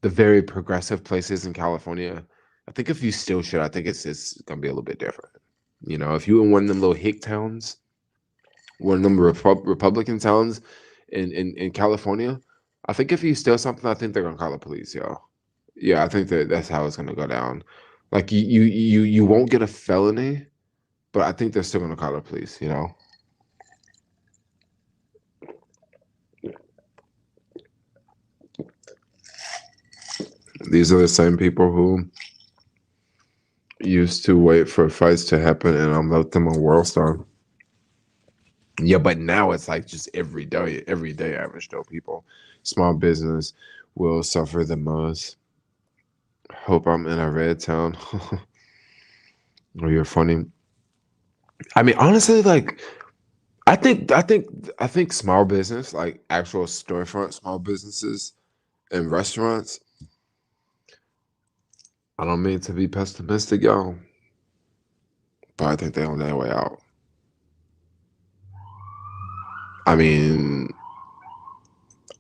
very progressive places in California, I think if you steal shit, I think it's gonna be a little bit different. If you in one of them little hick towns, one of them Republican towns in California, I think if you steal something, I think they're gonna call the police, yo. Yeah, I think that's how it's gonna go down. Like you won't get a felony, but I think they're still gonna call the police. These are the same people who used to wait for fights to happen and let them on World Star. Yeah, but now it's like just every day average Joe people. Small business will suffer the most. Hope I'm in a red town. Oh, you're funny. I mean, honestly, like I think small business, like actual storefront small businesses and restaurants. I don't mean to be pessimistic, y'all, but I think they're on their way out. I mean,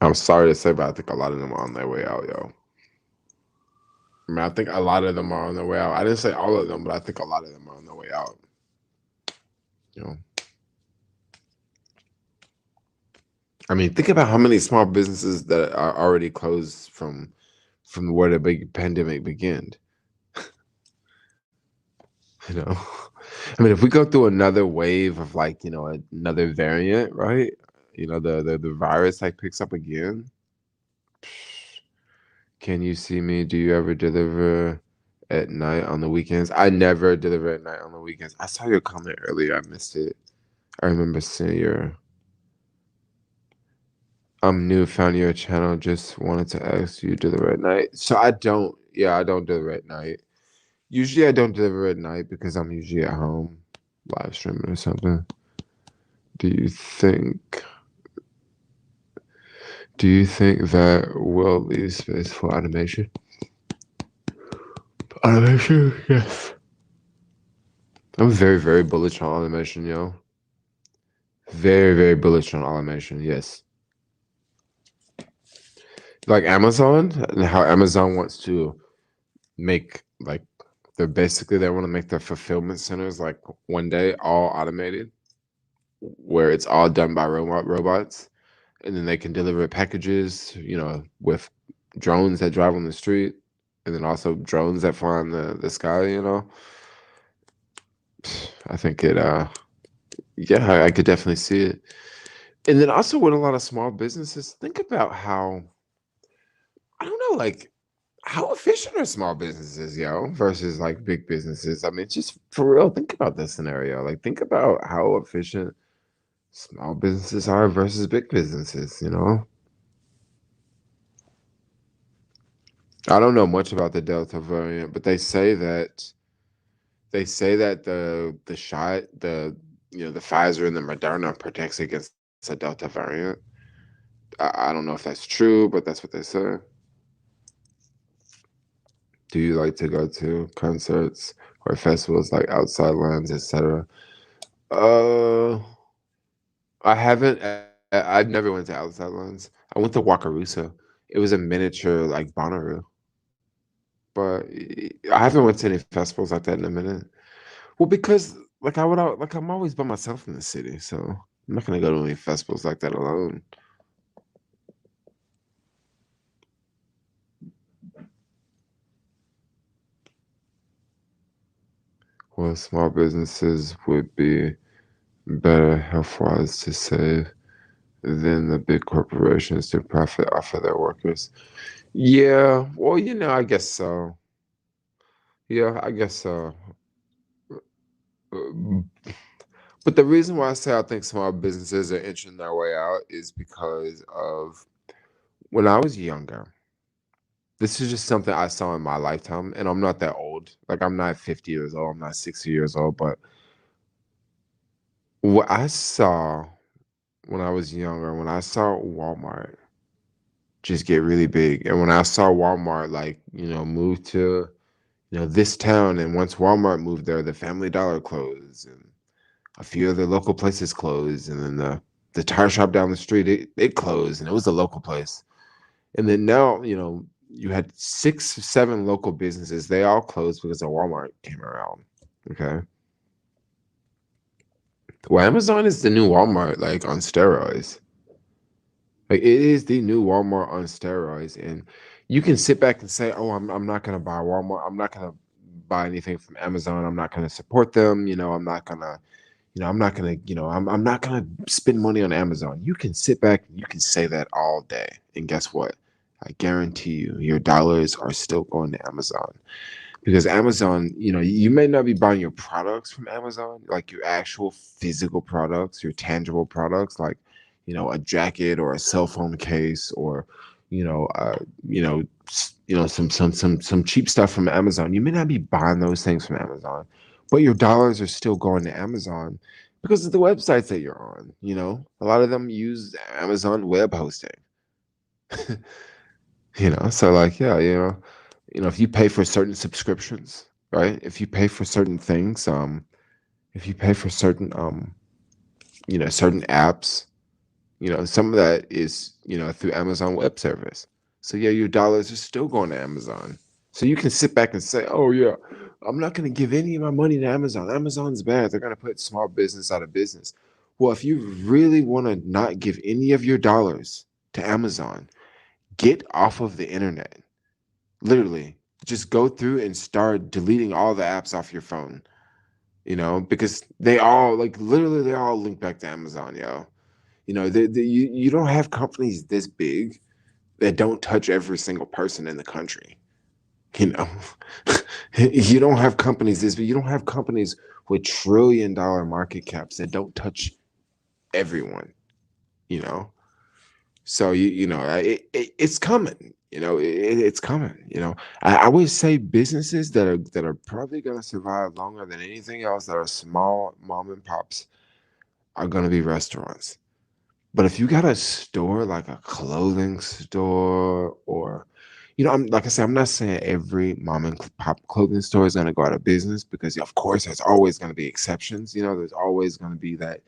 I'm sorry to say, but I think a lot of them are on their way out, yo. I mean, I think a lot of them are on their way out. I didn't say all of them, but I think a lot of them are on their way out. You know, I mean, think about how many small businesses that are already closed from where the big pandemic began. You know, I mean, if we go through another wave of like, another variant, right? The virus like picks up again. Can you see me? Do you ever deliver at night on the weekends? I never deliver at night on the weekends. I saw your comment earlier. I missed it. I remember seeing your. I'm new, found your channel. Just wanted to ask you, do the red night? So I don't. Yeah, I don't do the red night. Usually, I don't deliver at night because I'm usually at home, live streaming or something. Do you think? Do you think that will leave space for automation? Automation, yes. I'm very, very bullish on automation, yo. Very, very bullish on automation. Yes. Like Amazon and how Amazon wants to make like they want to make their fulfillment centers like one day all automated, where it's all done by robots, and then they can deliver packages, with drones that drive on the street, and then also drones that fly in the sky. I think yeah, I could definitely see it. And then also with a lot of small businesses, think about how, I don't know, like how efficient are small businesses, versus like big businesses. I mean, just for real, think about this scenario. Like, think about how efficient small businesses are versus big businesses. I don't know much about the Delta variant, but they say that the shot, the Pfizer and the Moderna protects against the Delta variant. I don't know if that's true, but that's what they say. Do you like to go to concerts or festivals like outside lands, etc.? Uh, I haven't. I've never went to outside lands. I went to Wakarusa. It was a miniature like Bonnaroo, but I haven't went to any festivals like that in a minute. Well, because like I'm always by myself in the city, so I'm not gonna go to any festivals like that alone. Well, small businesses would be better health-wise to save than the big corporations to profit off of their workers. Yeah, well, I guess so. Yeah, I guess so. Uh, But the reason why I say I think small businesses are inching their way out is because of when I was younger. This is just something I saw in my lifetime, and I'm not that old. Like, I'm not 50 years old, I'm not 60 years old, but what I saw when I was younger, when I saw Walmart just get really big, and when I saw Walmart, like, move to, this town, and once Walmart moved there, the Family Dollar closed, and a few other local places closed, and then the tire shop down the street, it closed, and it was a local place. And then now, you had 6, 7 local businesses. They all closed because the Walmart came around. Okay. Well, Amazon is the new Walmart, like on steroids. Like, it is the new Walmart on steroids. And you can sit back and say, "Oh, I'm not gonna buy Walmart. I'm not gonna buy anything from Amazon. I'm not gonna support them. I'm not gonna, I'm not gonna spend money on Amazon." You can sit back and you can say that all day. And guess what? I guarantee you, your dollars are still going to Amazon. Because Amazon, you may not be buying your products from Amazon, like your actual physical products, your tangible products, like, a jacket or a cell phone case, or, you know, uh, you know, some cheap stuff from Amazon. You may not be buying those things from Amazon, but your dollars are still going to Amazon because of the websites that you're on. A lot of them use Amazon web hosting. So like, yeah, if you pay for certain subscriptions, right? If you pay for certain things, if you pay for certain apps, some of that is, through Amazon Web Service. So yeah, your dollars are still going to Amazon. So you can sit back and say, "Oh yeah, I'm not going to give any of my money to Amazon. Amazon's bad. They're going to put small business out of business." Well, if you really want to not give any of your dollars to Amazon, get off of the internet. Literally, just go through and start deleting all the apps off your phone, because they all, like, literally, they all link back to Amazon, yo. You don't have companies this big that don't touch every single person in the country. You know, you don't have companies this big. You don't have companies with $1 trillion market caps that don't touch everyone, you know? So it's coming. It's coming. I would say businesses that are probably gonna survive longer than anything else that are small mom and pops are gonna be restaurants. But if you got a store like a clothing store, or I'm like I said, I'm not saying every mom and pop clothing store is gonna go out of business, because of course there's always gonna be exceptions. There's always gonna be that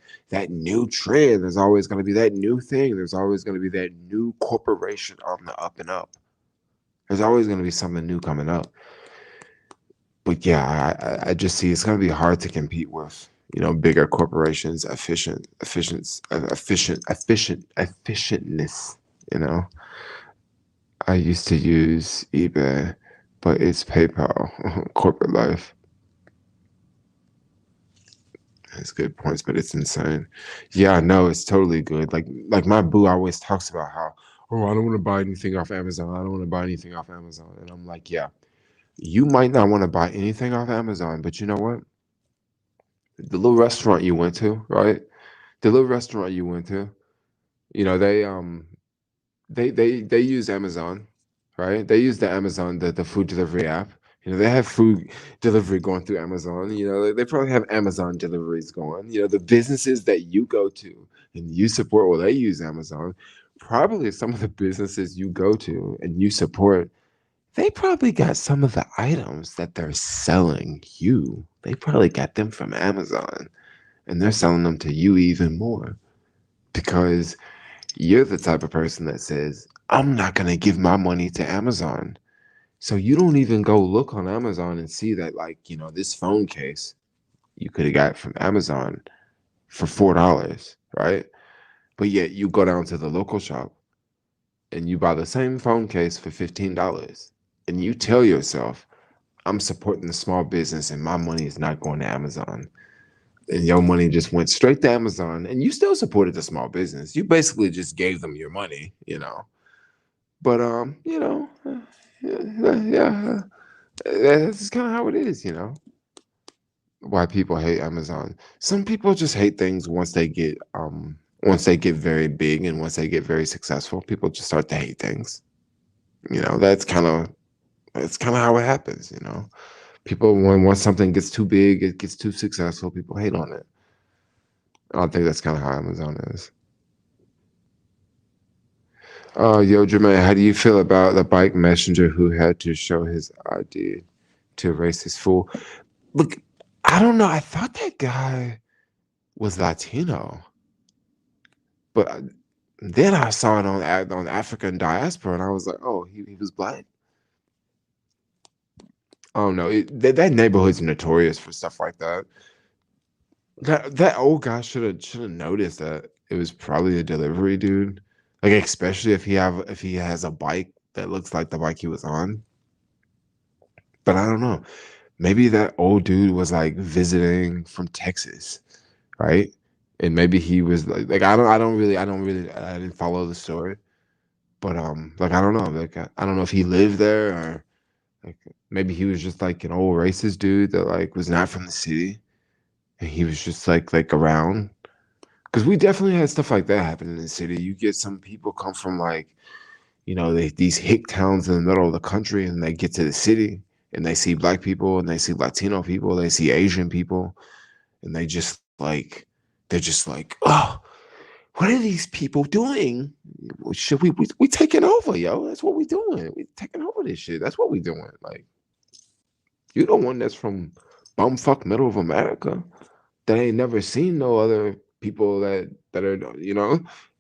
new trend. There's always gonna be that new thing. There's always gonna be that new corporation on the up and up. There's always gonna be something new coming up. But yeah, I just see it's gonna be hard to compete with bigger corporations, efficientness. You know, I used to use eBay, but it's PayPal. Corporate life. That's good points, but it's insane. Yeah, no, it's totally good. Like my boo always talks about how, oh, I don't want to buy anything off Amazon. I don't want to buy anything off Amazon. And I'm like, yeah, you might not want to buy anything off Amazon, but you know what? The little restaurant you went to, right? The little restaurant you went to, they use Amazon, right? They use the Amazon, the food delivery app. They have food delivery going through Amazon. They probably have Amazon deliveries going. The businesses that you go to and you support, well, they use Amazon. Probably some of the businesses you go to and you support, they probably got some of the items that they're selling you. They probably got them from Amazon, and they're selling them to you even more, because you're the type of person that says, I'm not going to give my money to Amazon. So you don't even go look on Amazon and see that, like, this phone case you could have got from Amazon for $4, right? But yet you go down to the local shop and you buy the same phone case for $15. And you tell yourself, I'm supporting the small business and my money is not going to Amazon. And your money just went straight to Amazon, and you still supported the small business. You basically just gave them your money. But yeah, that's kind of how it is. Why people hate Amazon. Some people just hate things once they get very big and once they get very successful, people just start to hate things. That's kind of how it happens. People, once something gets too big, it gets too successful, people hate on it. I think that's kind of how Amazon is. Yo, Jermaine, how do you feel about the bike messenger who had to show his ID to erase his fool? Look, I don't know. I thought that guy was Latino, but then I saw it on African diaspora, and I was like, oh, he was black. Oh no, that neighborhood's notorious for stuff like that. That old guy should have noticed that it was probably a delivery dude. Like, especially if he has a bike that looks like the bike he was on. But I don't know. Maybe that old dude was like visiting from Texas, right? And maybe he was like I didn't follow the story, but like I don't know, like I don't know if he lived there, or like maybe he was just like an old racist dude that like was not from the city, and he was just like around. Because we definitely had stuff like that happen in the city. You get some people come from like these hick towns in the middle of the country, and they get to the city and they see black people and they see Latino people, they see Asian people, and they're just like, oh, what are these people doing? Should we taking over, yo? That's what we doing. We taking over this shit. That's what we doing. Like, you the one that's from bumfuck middle of America that ain't never seen no other people that are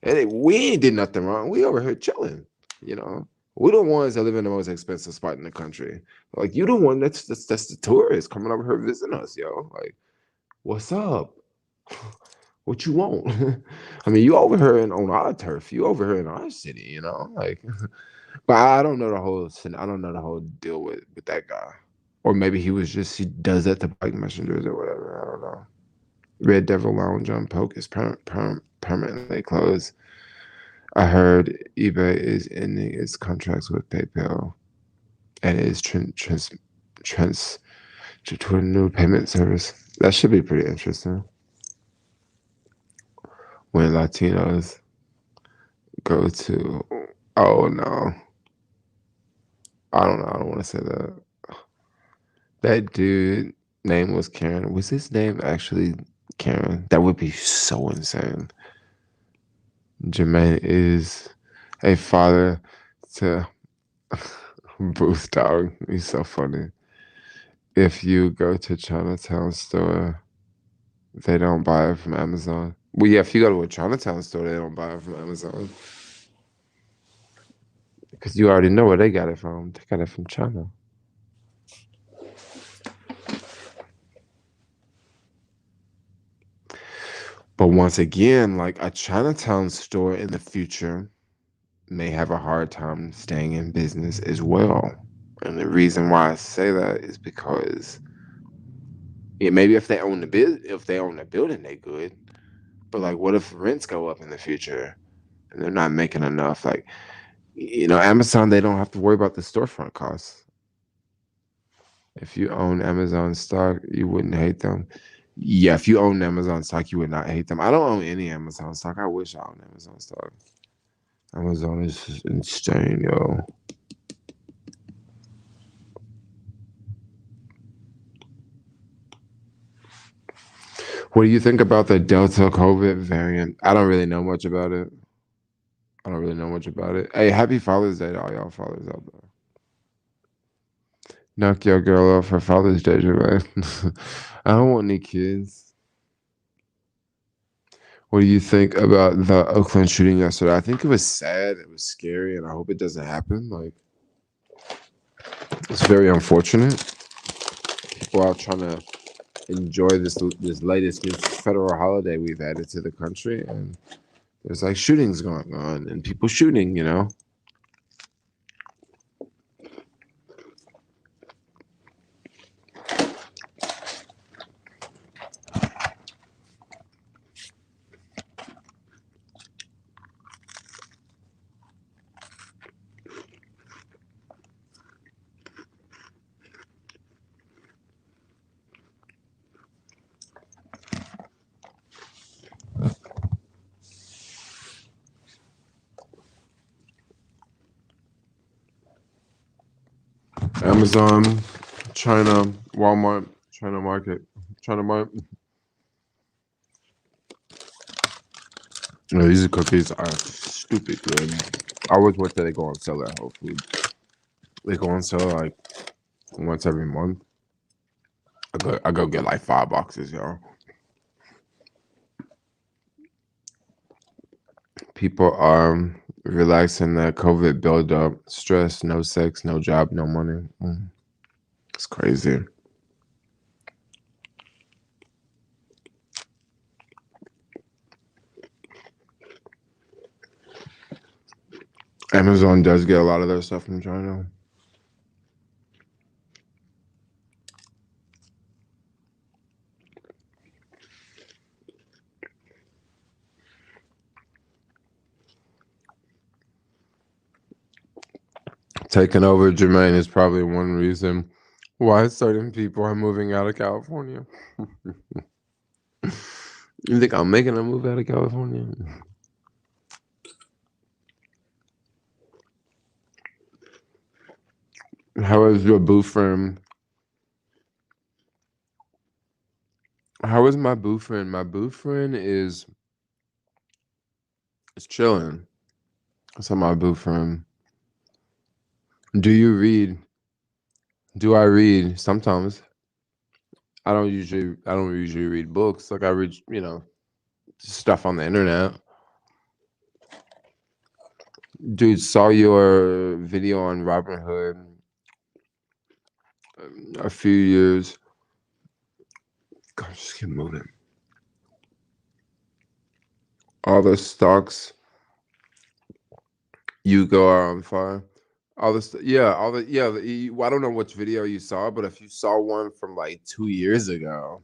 and we ain't did nothing wrong. We over here chilling. You know, we're the ones that live in the most expensive spot in the country. Like, you the one that's the tourist coming over here visiting us, yo. Like, what's up? What you want? I mean, you over here on our turf. You over here in our city. Like, but I don't know the whole deal with that guy. Or maybe he does that to bike messengers or whatever. I don't know. Red Devil Lounge on Poke is permanently closed. I heard eBay is ending its contracts with PayPal and is trans to a new payment service. That should be pretty interesting when Latinos go to? Oh no, I don't know. I don't want to say that. That dude name was Karen. Was his name actually Karen? That would be so insane. Jermaine is a father to Booth Dog. He's so funny. If you go to Chinatown store, they don't buy it from Amazon. Well, yeah, if you go to a Chinatown store, they don't buy it from Amazon. Because you already know where they got it from. They got it from China. But once again, like a Chinatown store in the future may have a hard time staying in business as well. And the reason why I say that is because yeah, maybe if they own the building, they good. But like, what if rents go up in the future and they're not making enough? Like, Amazon, they don't have to worry about the storefront costs. If you own Amazon stock, you wouldn't hate them. Yeah, if you own Amazon stock, you would not hate them. I don't own any Amazon stock. I wish I owned Amazon stock. Amazon is just insane, yo. What do you think about the Delta COVID variant? I don't really know much about it. I don't really know much about it. Hey, happy Father's Day to all y'all fathers out there. Knock your girl off for Father's Day, Jermaine. I don't want any kids. What do you think about the Oakland shooting yesterday? I think it was sad. It was scary, and I hope it doesn't happen. Like, it's very unfortunate. People are trying to enjoy this latest new federal holiday we've added to the country, and there's like shootings going on and people shooting. Amazon, China, Walmart, China Market, China Mart. These cookies are stupid good. I always wish that they go on sale at Whole Foods. They go on sale like once every month. I go get like 5 boxes, y'all. People are relaxing that COVID buildup, stress, no sex, no job, no money. It's crazy. Amazon does get a lot of their stuff from China. Taking over Jermaine is probably one reason why certain people are moving out of California. You think I'm making a move out of California? How is your boo friend? How is my boo friend? My boo friend is chilling. So my boo friend. Do you read? Do I read? Sometimes. I don't usually read books. Like I read, stuff on the internet. Dude, saw your video on Robinhood a few years. God, just keep moving. All the stocks you go are on fire. I don't know which video you saw, but if you saw one from like 2 years ago,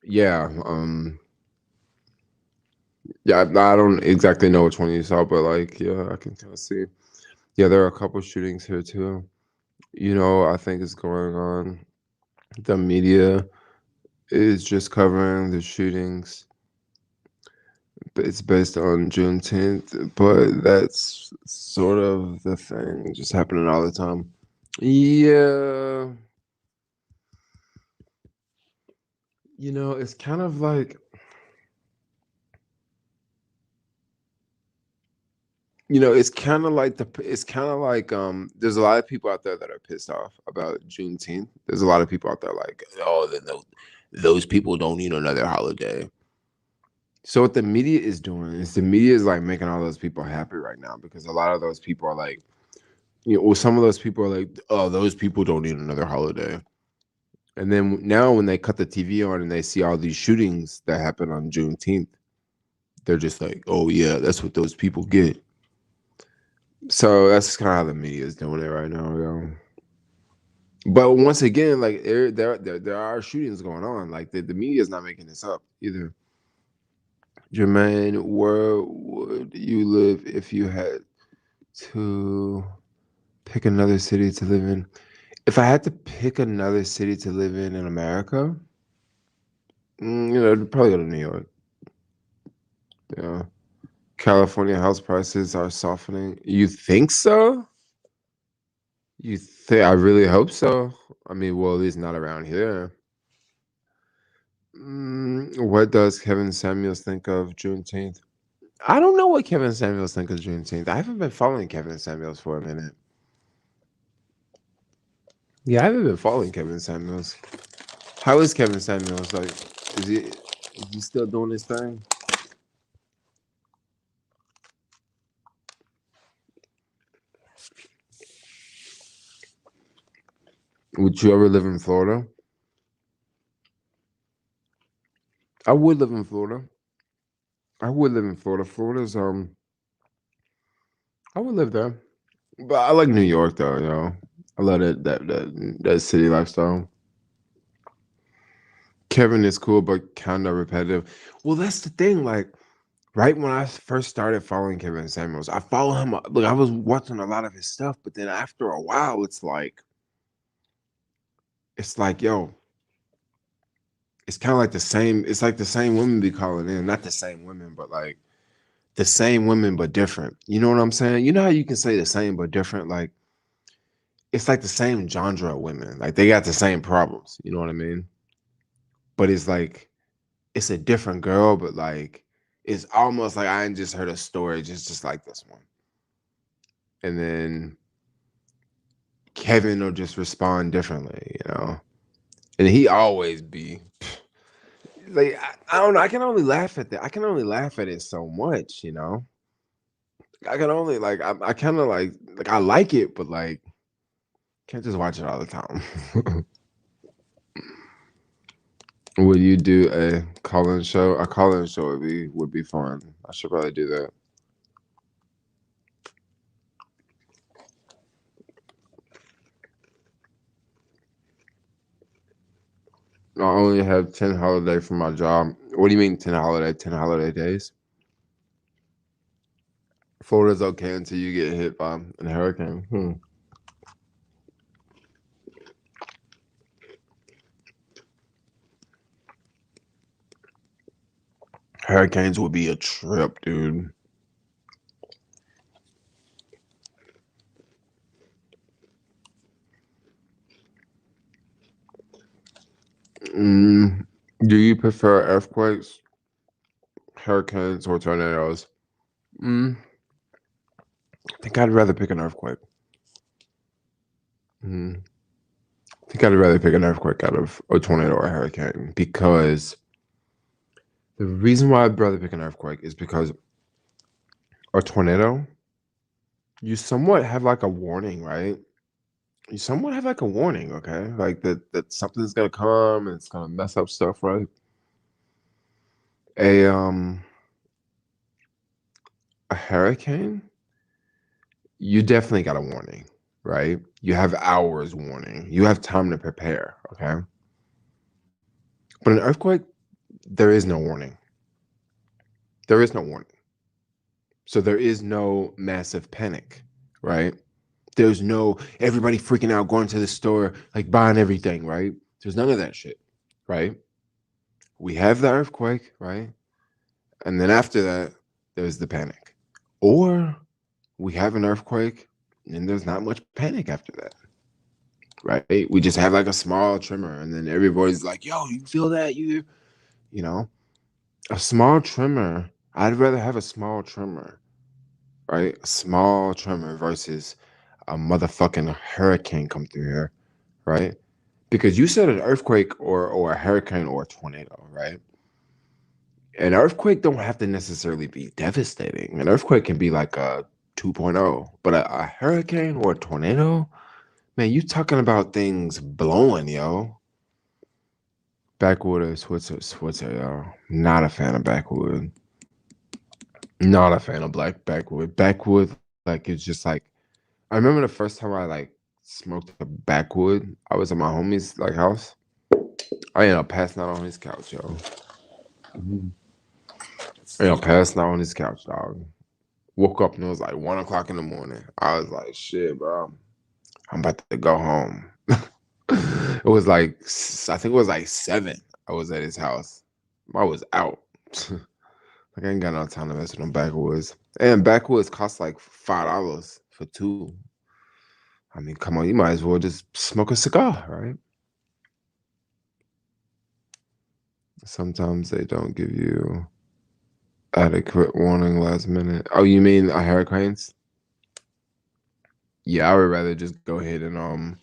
yeah, yeah, I don't exactly know which one you saw, but like, yeah, I can kind of see. Yeah, there are a couple shootings here too. I think it's going on. The media is just covering the shootings. It's based on Juneteenth, but that's sort of the thing, just happening all the time. Yeah, it's kind of like, it's kind of like there's a lot of people out there that are pissed off about Juneteenth. There's a lot of people out there like, oh, then those people don't need another holiday. So what the media is doing is the media is like making all those people happy right now, because a lot of those people are like, well, some of those people are like, oh, those people don't need another holiday. And then now when they cut the TV on and they see all these shootings that happen on Juneteenth, they're just like, oh yeah, that's what those people get. So that's kind of how the media is doing it right now, yo. But once again, like there are shootings going on. Like the media is not making this up either. Jermaine, where would you live if you had to pick another city to live in? If I had to pick another city to live in America, I'd probably go to New York. Yeah. California house prices are softening. You think so? You think? I really hope so. I mean, well, at least not around here. What does Kevin Samuels think of Juneteenth? I don't know what Kevin Samuels think of Juneteenth. I haven't been following Kevin Samuels for a minute. Yeah, I haven't been following Kevin Samuels. How is Kevin Samuels? Like, is he still doing his thing? Would you ever live in Florida? I would live in Florida. I would live in Florida. Florida's I would live there. But I like New York though, I love that city lifestyle. Kevin is cool, but kind of repetitive. Well, that's the thing. Like, right when I first started following Kevin Samuels, I follow him. Look, I was watching a lot of his stuff, but then after a while, it's like, yo, it's kind of like the same. It's like the same women be calling in, not the same women, but like the same women, but different. You know what I'm saying? You know how you can say the same but different? Like, it's like the same genre of women. Like they got the same problems. You know what I mean? But it's like it's a different girl, but like it's almost like I just heard a story just like this one. And then Kevin will just respond differently. And he always be like, I don't know. I can only laugh at that. I can only laugh at it so much. I can only like I kind of like I like it, but like can't just watch it all the time. Would you do a call-in show? A call-in show would be fun. I should probably do that. I only have 10 holiday for my job. What do you mean 10 holiday? 10 holiday days? Florida's okay until you get hit by a hurricane. Hurricanes would be a trip, dude. Do you prefer earthquakes, hurricanes, or tornadoes? I think I'd rather pick an earthquake. I think I'd rather pick an earthquake out of a tornado or a hurricane, because the reason why I'd rather pick an earthquake is because a tornado, you somewhat have like a warning, right? You somewhat have like a warning, okay? Like that something's gonna come and it's gonna mess up stuff, right? A a hurricane, you definitely got a warning, right? You have hours warning. You have time to prepare, okay? But an earthquake, there is no warning. There is no warning. So there is no massive panic, right? There's no everybody freaking out going to the store, like buying everything, right? There's none of that shit, right? We have the earthquake, right? And then after that, there's the panic. Or we have an earthquake and there's not much panic after that. Right? We just have like a small tremor, and then everybody's like, yo, you feel that? You know, a small tremor. I'd rather have a small tremor, right? A small tremor versus a motherfucking hurricane come through here, right? Because you said an earthquake or a hurricane or a tornado, right? An earthquake don't have to necessarily be devastating. An earthquake can be like a 2.0, but a hurricane or a tornado, man, you talking about things blowing, yo. Backwood or Switzer, yo. Not a fan of backwood. Not a fan of black backwood. Backwood, like it's just like I remember the first time I like smoked a backwood. I was at my homie's like house. I ended up passing out on his couch, yo. I ended up passing out on his couch, dog. Woke up and it was like 1 o'clock in the morning. I was like, shit, bro. I'm about to go home. It was like I think it was like 7. I was at his house. I was out. Like I ain't got no time to mess with them backwoods. And backwoods cost like $5 for 2. I mean, come on, you might as well just smoke a cigar, right? Sometimes they don't give you adequate warning last minute. Oh, you mean hurricanes? Yeah, I would rather just go ahead and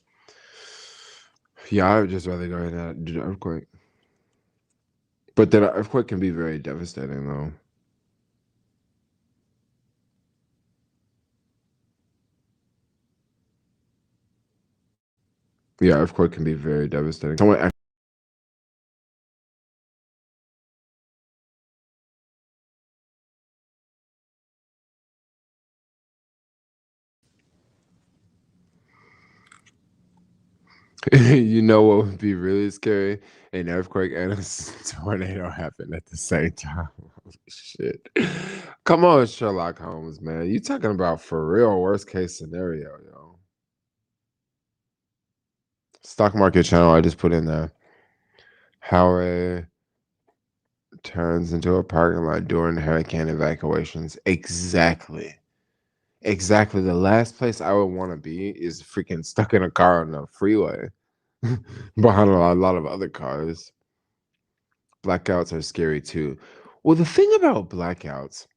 yeah, I would just rather go ahead and do the earthquake. But then an earthquake can be very devastating though. Yeah, earthquake can be very devastating. Someone you know what would be really scary? An earthquake and a tornado happen at the same time. Holy shit. Come on, Sherlock Holmes, man. You talking about for real worst case scenario, yo. Stock market channel, I just put in there. How a turns into a parking lot during hurricane evacuations. Exactly. Exactly. The last place I would want to be is freaking stuck in a car on the freeway behind a lot of other cars. Blackouts are scary too. Well, the thing about blackouts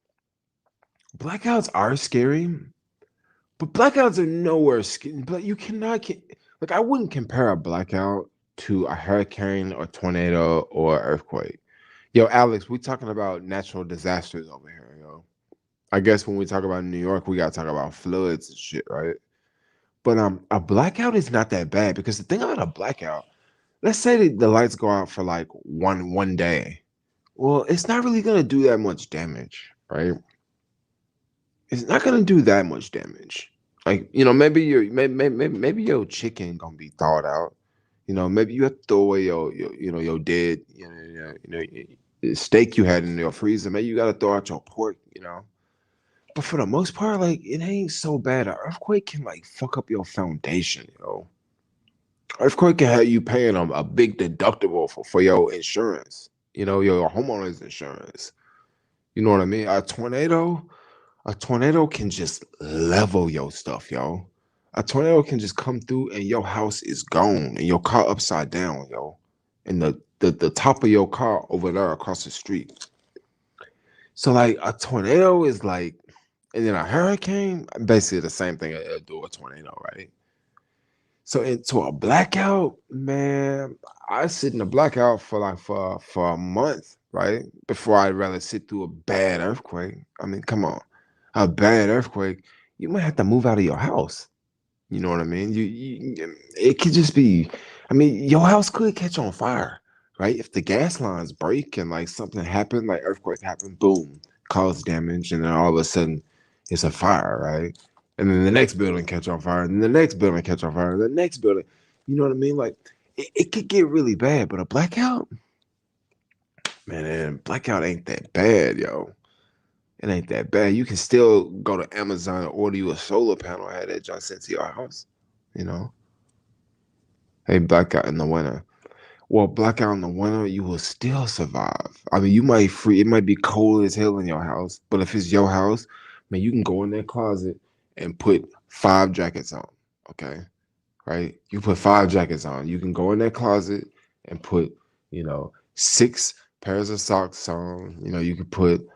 are scary, but blackouts are nowhere scary. But you cannot, like, I wouldn't compare a blackout to a hurricane or tornado or earthquake. Yo, Alex, we talking about natural disasters over here, yo. I guess when we talk about New York, we gotta talk about floods and shit, right? But a blackout is not that bad because the thing about a blackout, let's say that the lights go out for like one day. Well, it's not really gonna do that much damage, right? It's not gonna do that much damage. Like, maybe maybe your chicken gonna be thawed out. Maybe you have to throw away your dead, steak you had in your freezer. Maybe you gotta throw out your pork. But for the most part, like it ain't so bad. An earthquake can like fuck up your foundation. Earthquake can have you paying a big deductible for your insurance. Your homeowner's insurance. You know what I mean? A tornado can just level your stuff, yo. A tornado can just come through and your house is gone and your car upside down, yo. And the top of your car over there across the street. So like a tornado is like, and then a hurricane, basically the same thing it'll do a tornado, right? So into a blackout, man, I sit in a blackout for like for a month, right? Before I'd rather sit through a bad earthquake. I mean, come on, a bad earthquake, you might have to move out of your house. You know what I mean? It could just be. I mean, your house could catch on fire, right? If the gas lines break and like something happened, like earthquake happened, boom, cause damage, and then all of a sudden it's a fire, right? And then the next building catch on fire, and the next building catch on fire, and the next building. You know what I mean? Like it could get really bad, but a blackout, man, blackout ain't that bad, yo. It ain't that bad. You can still go to Amazon and order you a solar panel and have that junk sent to your house. You know, hey, blackout in the winter. Well, blackout in the winter, you will still survive. I mean, you might free. It might be cold as hell in your house, but if it's your house, man, you can go in that closet and put 5 jackets on. Okay, right? You put 5 jackets on. You can go in that closet and put, 6 pairs of socks on. You could put,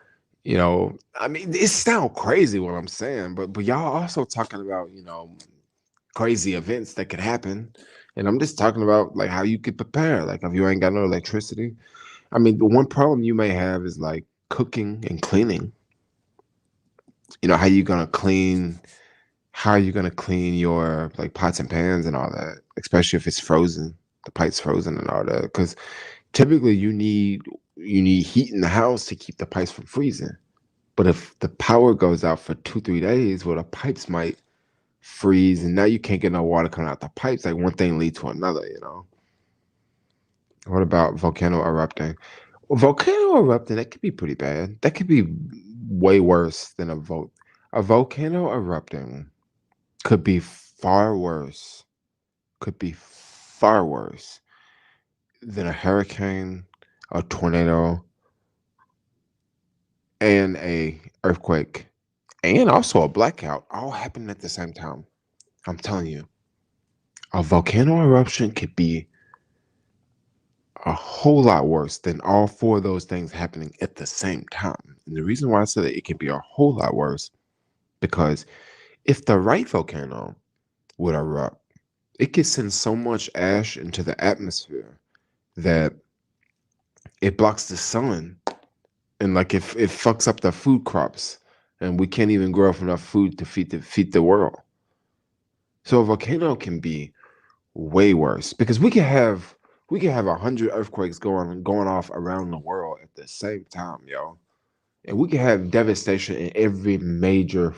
I mean, it sounds crazy what I'm saying, but y'all also talking about, crazy events that could happen. And I'm just talking about like how you could prepare, like if you ain't got no electricity. I mean, the one problem you may have is like cooking and cleaning. How you gonna clean how are you gonna clean your like pots and pans and all that, especially if it's frozen, the pipe's frozen and all that. Because typically you need heat in the house to keep the pipes from freezing. But if the power goes out for 2 3 days, well, the pipes might freeze, and now you can't get no water coming out the pipes. Like one thing leads to another. What about volcano erupting? Well, volcano erupting, that could be pretty bad. That could be way worse than a volcano erupting could be far worse. Could be far worse than a hurricane, a tornado, and a earthquake, and also a blackout, all happening at the same time. I'm telling you, a volcano eruption could be a whole lot worse than all four of those things happening at the same time. And the reason why I said that it can be a whole lot worse, because if the right volcano would erupt, it could send so much ash into the atmosphere that it blocks the sun, and like if it fucks up the food crops, and we can't even grow enough food to feed the world. So a volcano can be way worse because we can have 100 earthquakes going off around the world at the same time, yo. And we can have devastation in every major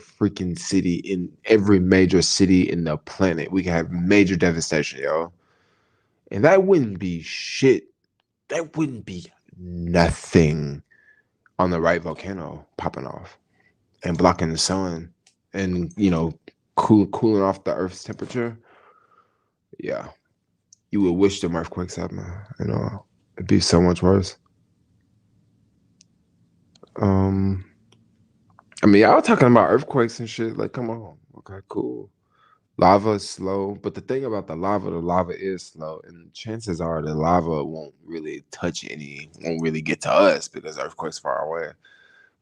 city in the planet. We can have major devastation, yo. And that wouldn't be shit. That wouldn't be nothing on the right volcano popping off and blocking the sun and, cooling off the Earth's temperature. Yeah. You would wish them earthquakes happen. It'd be so much worse. Um, I mean, y'all talking about earthquakes and shit. Like, come on. Okay, cool. Lava is slow, but the lava is slow, and chances are the lava won't really get to us because earthquake's far away.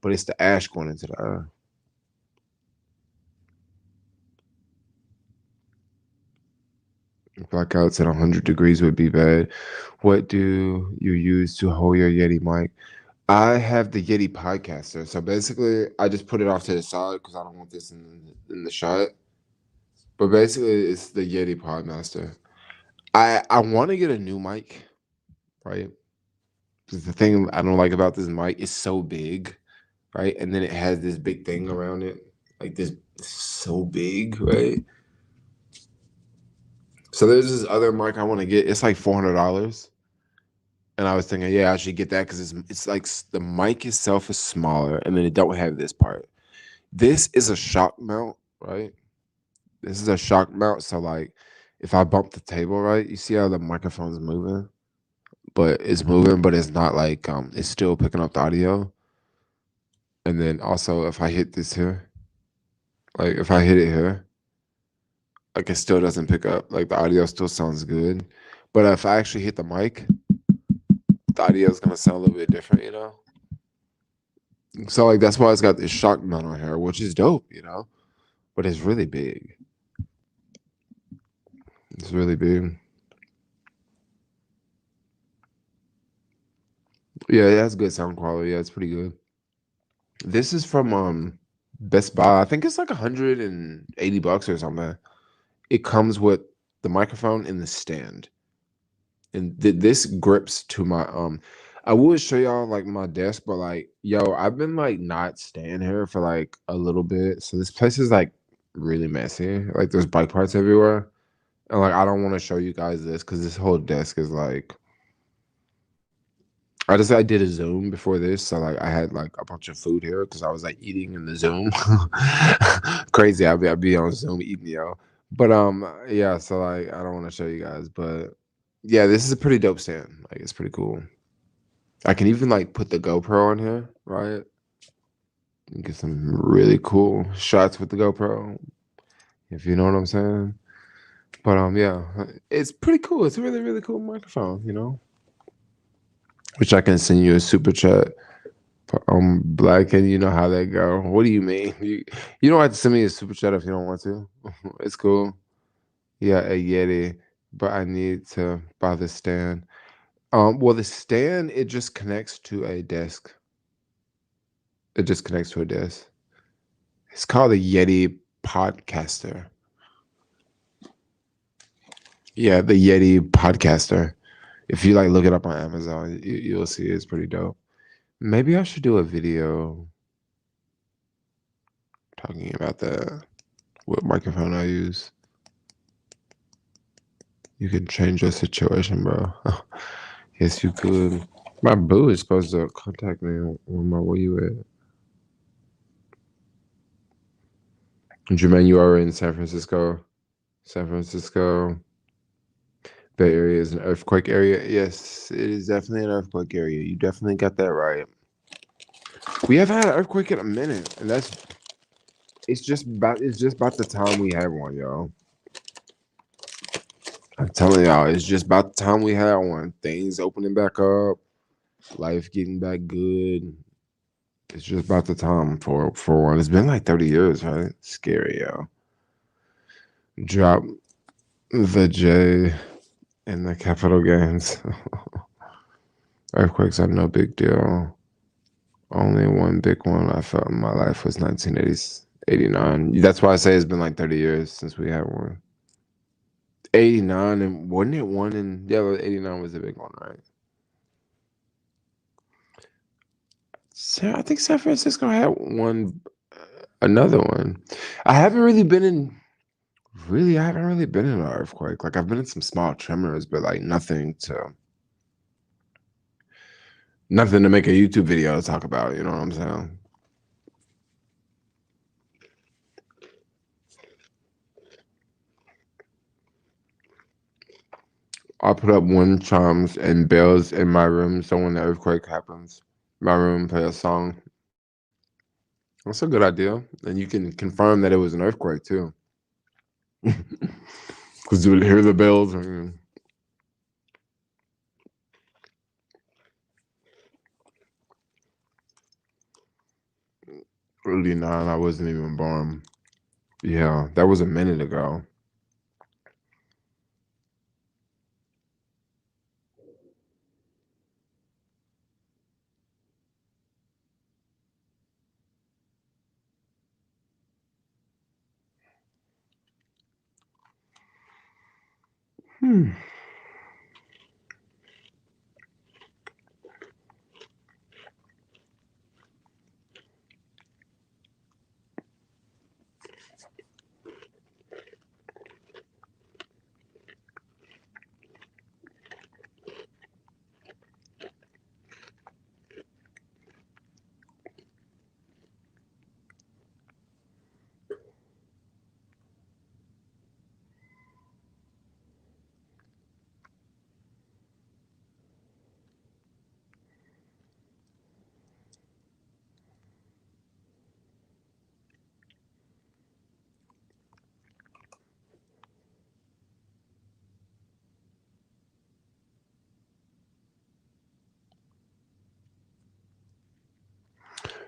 But it's the ash going into the earth. Blackouts at 100 degrees would be bad. What do you use to hold your Yeti mic? I have the Yeti podcaster. So basically, I just put it off to the side because I don't want this in the shot. But basically, it's the Yeti Podmaster. I want to get a new mic, right? Because the thing I don't like about this mic is so big, right? And then it has this big thing around it, like this so big, right? So there's this other mic I want to get. It's like $400, and I was thinking, yeah, I should get that because it's like the mic itself is smaller, and then it don't have this part. This is a shock mount, right? This is a shock mount, so like if I bump the table, right, you see how the microphone's moving, but it's not like it's still picking up the audio. And then also if I hit this here, like if I hit it here, like it still doesn't pick up. Like the audio still sounds good. But if I actually hit the mic, the audio is gonna sound a little bit different. So like that's why it's got this shock mount on here, which is dope. But it's really big. It's really big. Yeah, it has good sound quality. Yeah, it's pretty good. This is from Best Buy. I think it's like $180 or something. It comes with the microphone and the stand. And this grips to my I would show y'all like my desk, but like yo, I've been like not staying here for like a little bit. So this place is like really messy. Like there's bike parts everywhere. And like I don't want to show you guys this because this whole desk is like I did a Zoom before this, so like I had like a bunch of food here because I was like eating in the Zoom. Crazy, I'll be on Zoom eating, yo. But yeah, so like I don't want to show you guys, but Yeah, this is a pretty dope stand. Like, it's pretty cool. I can even like put the GoPro on here, right? And get some really cool shots with the GoPro, if you know what I'm saying. But yeah, it's pretty cool. It's a really, really cool microphone, you know. Which I can send you a super chat. Black, and you know how they go. What do you mean? You don't have to send me a super chat if you don't want to. It's cool. Yeah, a Yeti, but I need to buy the stand. Well, the stand, it just connects to a desk. It just connects to a desk. It's called a Yeti Podcaster. Yeah, the Yeti Podcaster. If you like look it up on Amazon, you'll see it's pretty dope. Maybe I should do a video talking about that. What microphone I use. You can change your situation, bro. Yes, you could. My boo is supposed to contact me on my where you at. Jermaine, you are in San Francisco. San Francisco Bay Area is an earthquake area. Yes, it is definitely an earthquake area. You definitely got that right. We haven't had an earthquake in a minute, and it's just about the time we have one, y'all. I'm telling y'all, it's just about the time we had one. Things opening back up, life getting back good. It's just about the time for one. It's been like 30 years, right? Scary, yo. Drop the J in the capital gains. Earthquakes are no big deal. Only one big one I felt in my life was 1989. That's why I say it's been like 30 years since we had one. 89, and wasn't it one in, yeah, 89 was the big one, right? So I think San Francisco had one, another one. I haven't really been in, I haven't really been in an earthquake. Like, I've been in some small tremors, but like nothing to make a YouTube video to talk about, you know what I'm saying? I'll put up wind chimes and bells in my room so when the earthquake happens, my room play a song. That's a good idea. And you can confirm that it was an earthquake too. Because you would hear the bells. And, early 9, I wasn't even born. Yeah, that was a minute ago. Hmm.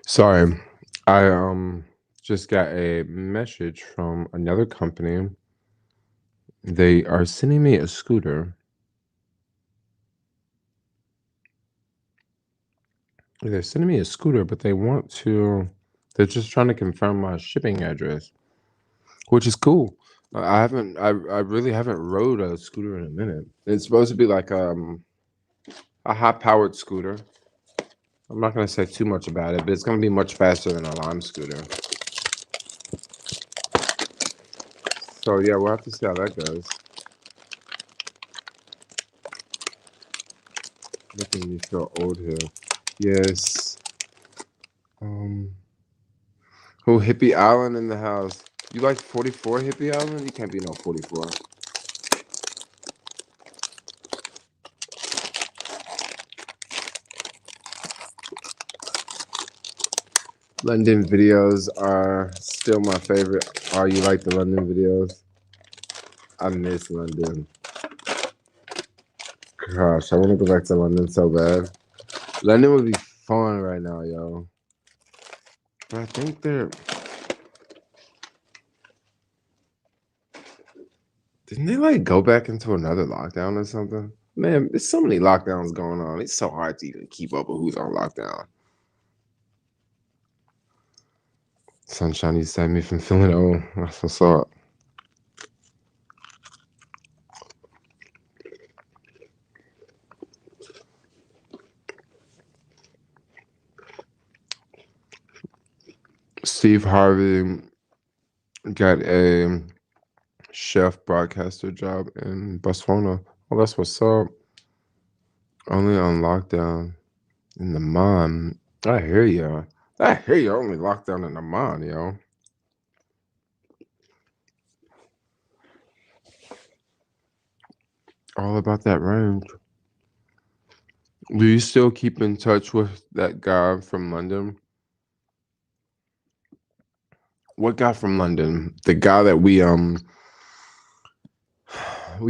Sorry. I just got a message from another company. They are sending me a scooter. They're sending me a scooter, but they're just trying to confirm my shipping address, which is cool. I really haven't rode a scooter in a minute. It's supposed to be like a high powered scooter. I'm not gonna say too much about it, but it's gonna be much faster than a Lime scooter. So yeah, we'll have to see how that goes. Making me feel old here. Yes. Um. Oh, Hippie Island in the house. You like 44 Hippie Island? You can't be no 44. London videos are still my favorite. Oh, you like the London videos? I miss London. Gosh, I want to go back to London so bad. London would be fun right now, yo. But I think didn't they like go back into another lockdown or something? Man, there's so many lockdowns going on. It's so hard to even keep up with who's on lockdown. Sunshine, you saved me from feeling old. That's what's up. Steve Harvey got a chef broadcaster job in Botswana. Oh, that's what's up. Only on lockdown in the MOUND. I hear you. I hear you. Only lockdown in the MOUND, yo. All about that range. Do you still keep in touch with that guy from London? What guy from London? The guy that were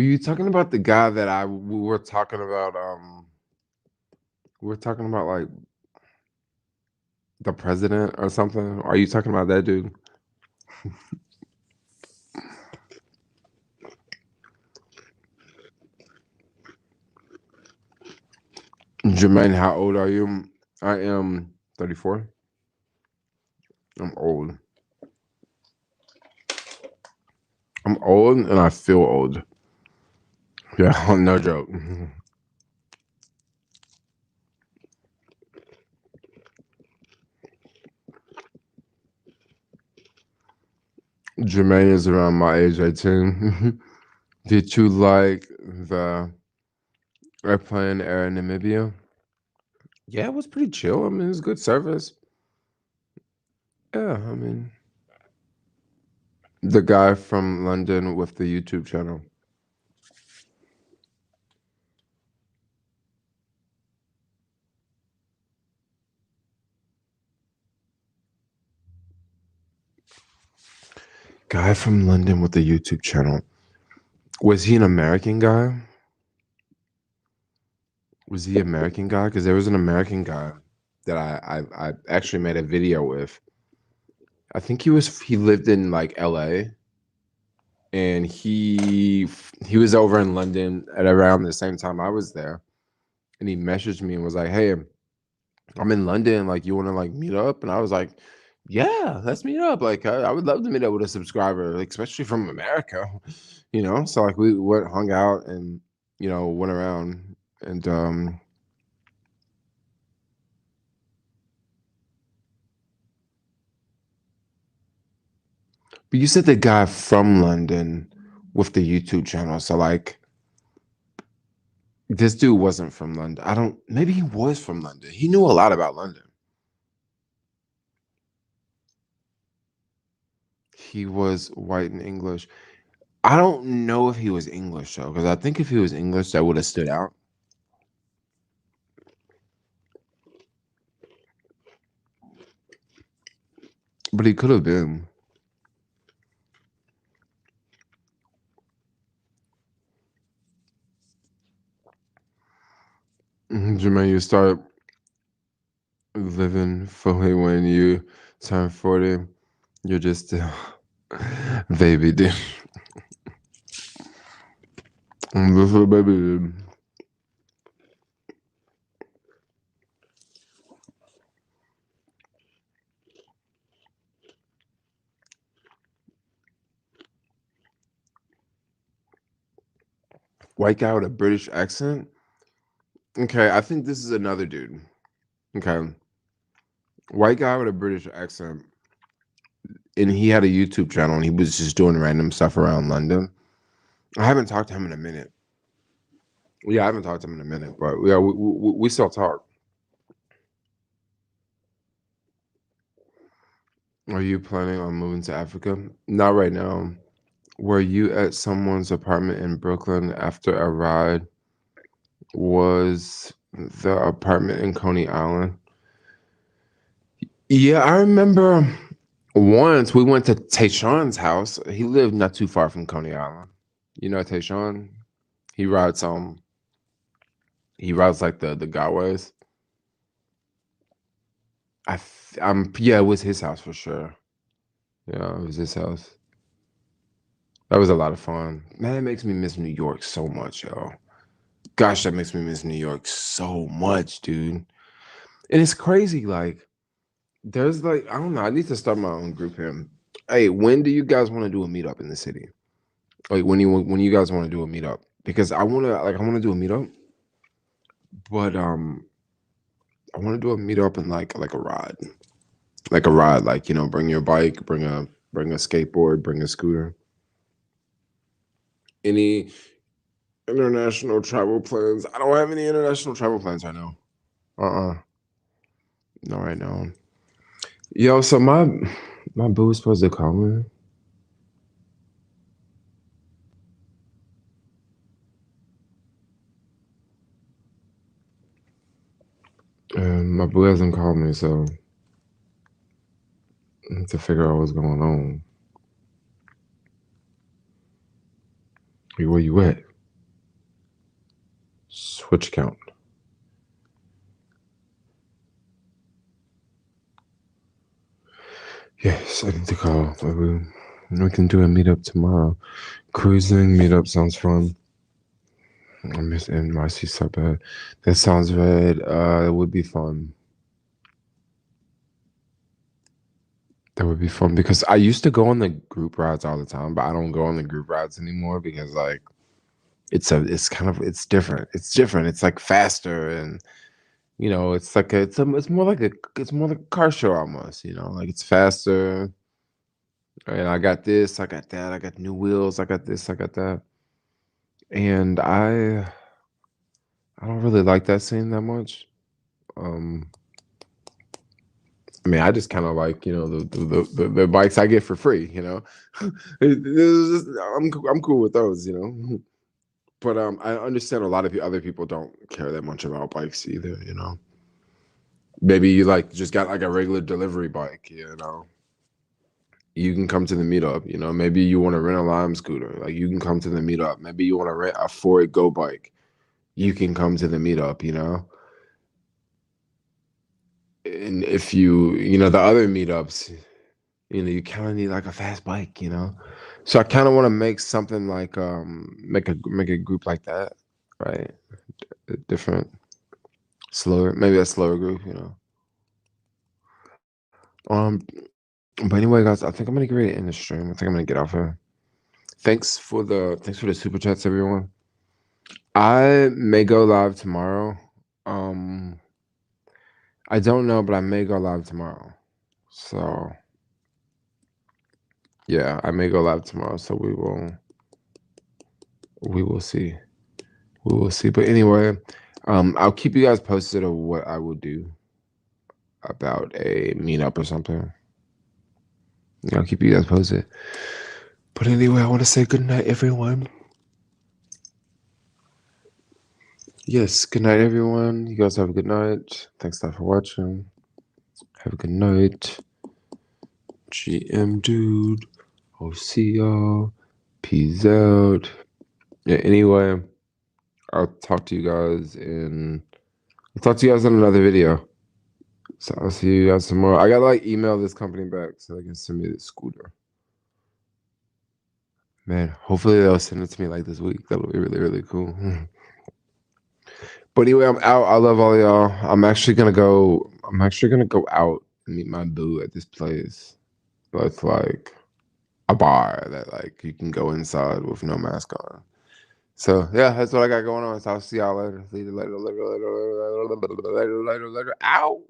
you talking about the guy that we were talking about we were talking about like the president or something? Are you talking about that dude? Jermaine, how old are you? I am 34. I'm old. I'm old and I feel old. Yeah, no joke. Jermaine is around my age, 18. Did you like the airplane air in Namibia? Yeah, it was pretty chill. I mean, it was good service. Yeah, I mean, the guy from London with the YouTube channel. Guy from London with the YouTube channel. Was he an American guy? Was he American guy? Because there was an American guy that I actually made a video with. I think he lived in like LA, and he was over in London at around the same time I was there, and he messaged me and was like, "Hey, I'm in London. Like, you want to like meet up?" And I was like, "Yeah, let's meet up. Like, I would love to meet up with a subscriber, like, especially from America, you know." So like we went hung out and went around and But you said the guy from London with the YouTube channel. So like this dude wasn't from London. I don't maybe he was from London. He knew a lot about London. He was white and English. I don't know if he was English though, because I think if he was English, that would have stood out. But he could have been. Jermaine, you start living fully when you turn 40. You're just still baby dude. I'm just a baby dude. White guy with a British accent. Okay, I think this is another dude. Okay. White guy with a British accent. And he had a YouTube channel and he was just doing random stuff around London. I haven't talked to him in a minute. Yeah, I haven't talked to him in a minute, but yeah, we still talk. Are you planning on moving to Africa? Not right now. Were you at someone's apartment in Brooklyn after a ride? Was the apartment in Coney Island? Yeah, I remember once we went to Tayshawn's house. He lived not too far from Coney Island. You know Tayshawn? He rides he rides like the Gaways. Yeah, it was his house for sure. Yeah, it was his house. That was a lot of fun. Man, it makes me miss New York so much, yo. Gosh, that makes me miss New York so much, dude. And it's crazy, like there's like I don't know. I need to start my own group here. Hey, when do you guys want to do a meetup in the city? Like when you guys want to do a meetup? Because I want to do a meetup, but I want to do a meetup and like a ride. Like bring your bike, bring a skateboard, bring a scooter. Any international travel plans? I don't have any international travel plans right now. Not right now. Yo, so my boo was supposed to call me. And my boo hasn't called me, so I need to figure out what's going on. Like, where you at? Switch count. Yes, I need to call. We can do a meetup tomorrow. Cruising meetup sounds fun. I miss NYC so bad. That sounds bad. It would be fun. That would be fun because I used to go on the group rides all the time, but I don't go on the group rides anymore because like it's different. It's different. It's like faster and it's like it's more like a car show almost, like it's faster. And I got this, I got that, I got new wheels, I got this, I got that. And I don't really like that scene that much. Um I mean, I just kind of like, the bikes I get for free. I'm cool with those. But I understand a lot of other people don't care that much about bikes either. Maybe you like just got like a regular delivery bike. You can come to the meetup. Maybe you want to rent a Lime scooter. Like you can come to the meetup. Maybe you want to rent a Ford Go bike. You can come to the meetup. And if the other meetups, you kind of need like a fast bike. So I kind of want to make something like make a group like that, right? A different, slower, maybe a slower group. Um, but anyway, guys, I think I'm gonna get ready to end the stream. I think I'm gonna get off here. Thanks for the super chats, everyone. I may go live tomorrow. Um, I don't know, but I may go live tomorrow. So yeah, I may go live tomorrow. So we will see. We will see. But anyway, I'll keep you guys posted of what I will do about a meetup or something. I'll keep you guys posted. But anyway, I want to say good night, everyone. Yes, good night, everyone. You guys have a good night. Thanks a lot for watching. Have a good night. GM dude. I'll see y'all. Peace out. Yeah, anyway, I'll talk to you guys in another video. So I'll see you guys tomorrow. I gotta like email this company back so they can send me the scooter. Man, hopefully they'll send it to me like this week. That'll be really, really cool. But anyway, I'm out. I love all y'all. I'm actually gonna go out and meet my boo at this place. That's like a bar that like you can go inside with no mask on. So yeah, that's what I got going on. So I'll see y'all later. See you later. Out.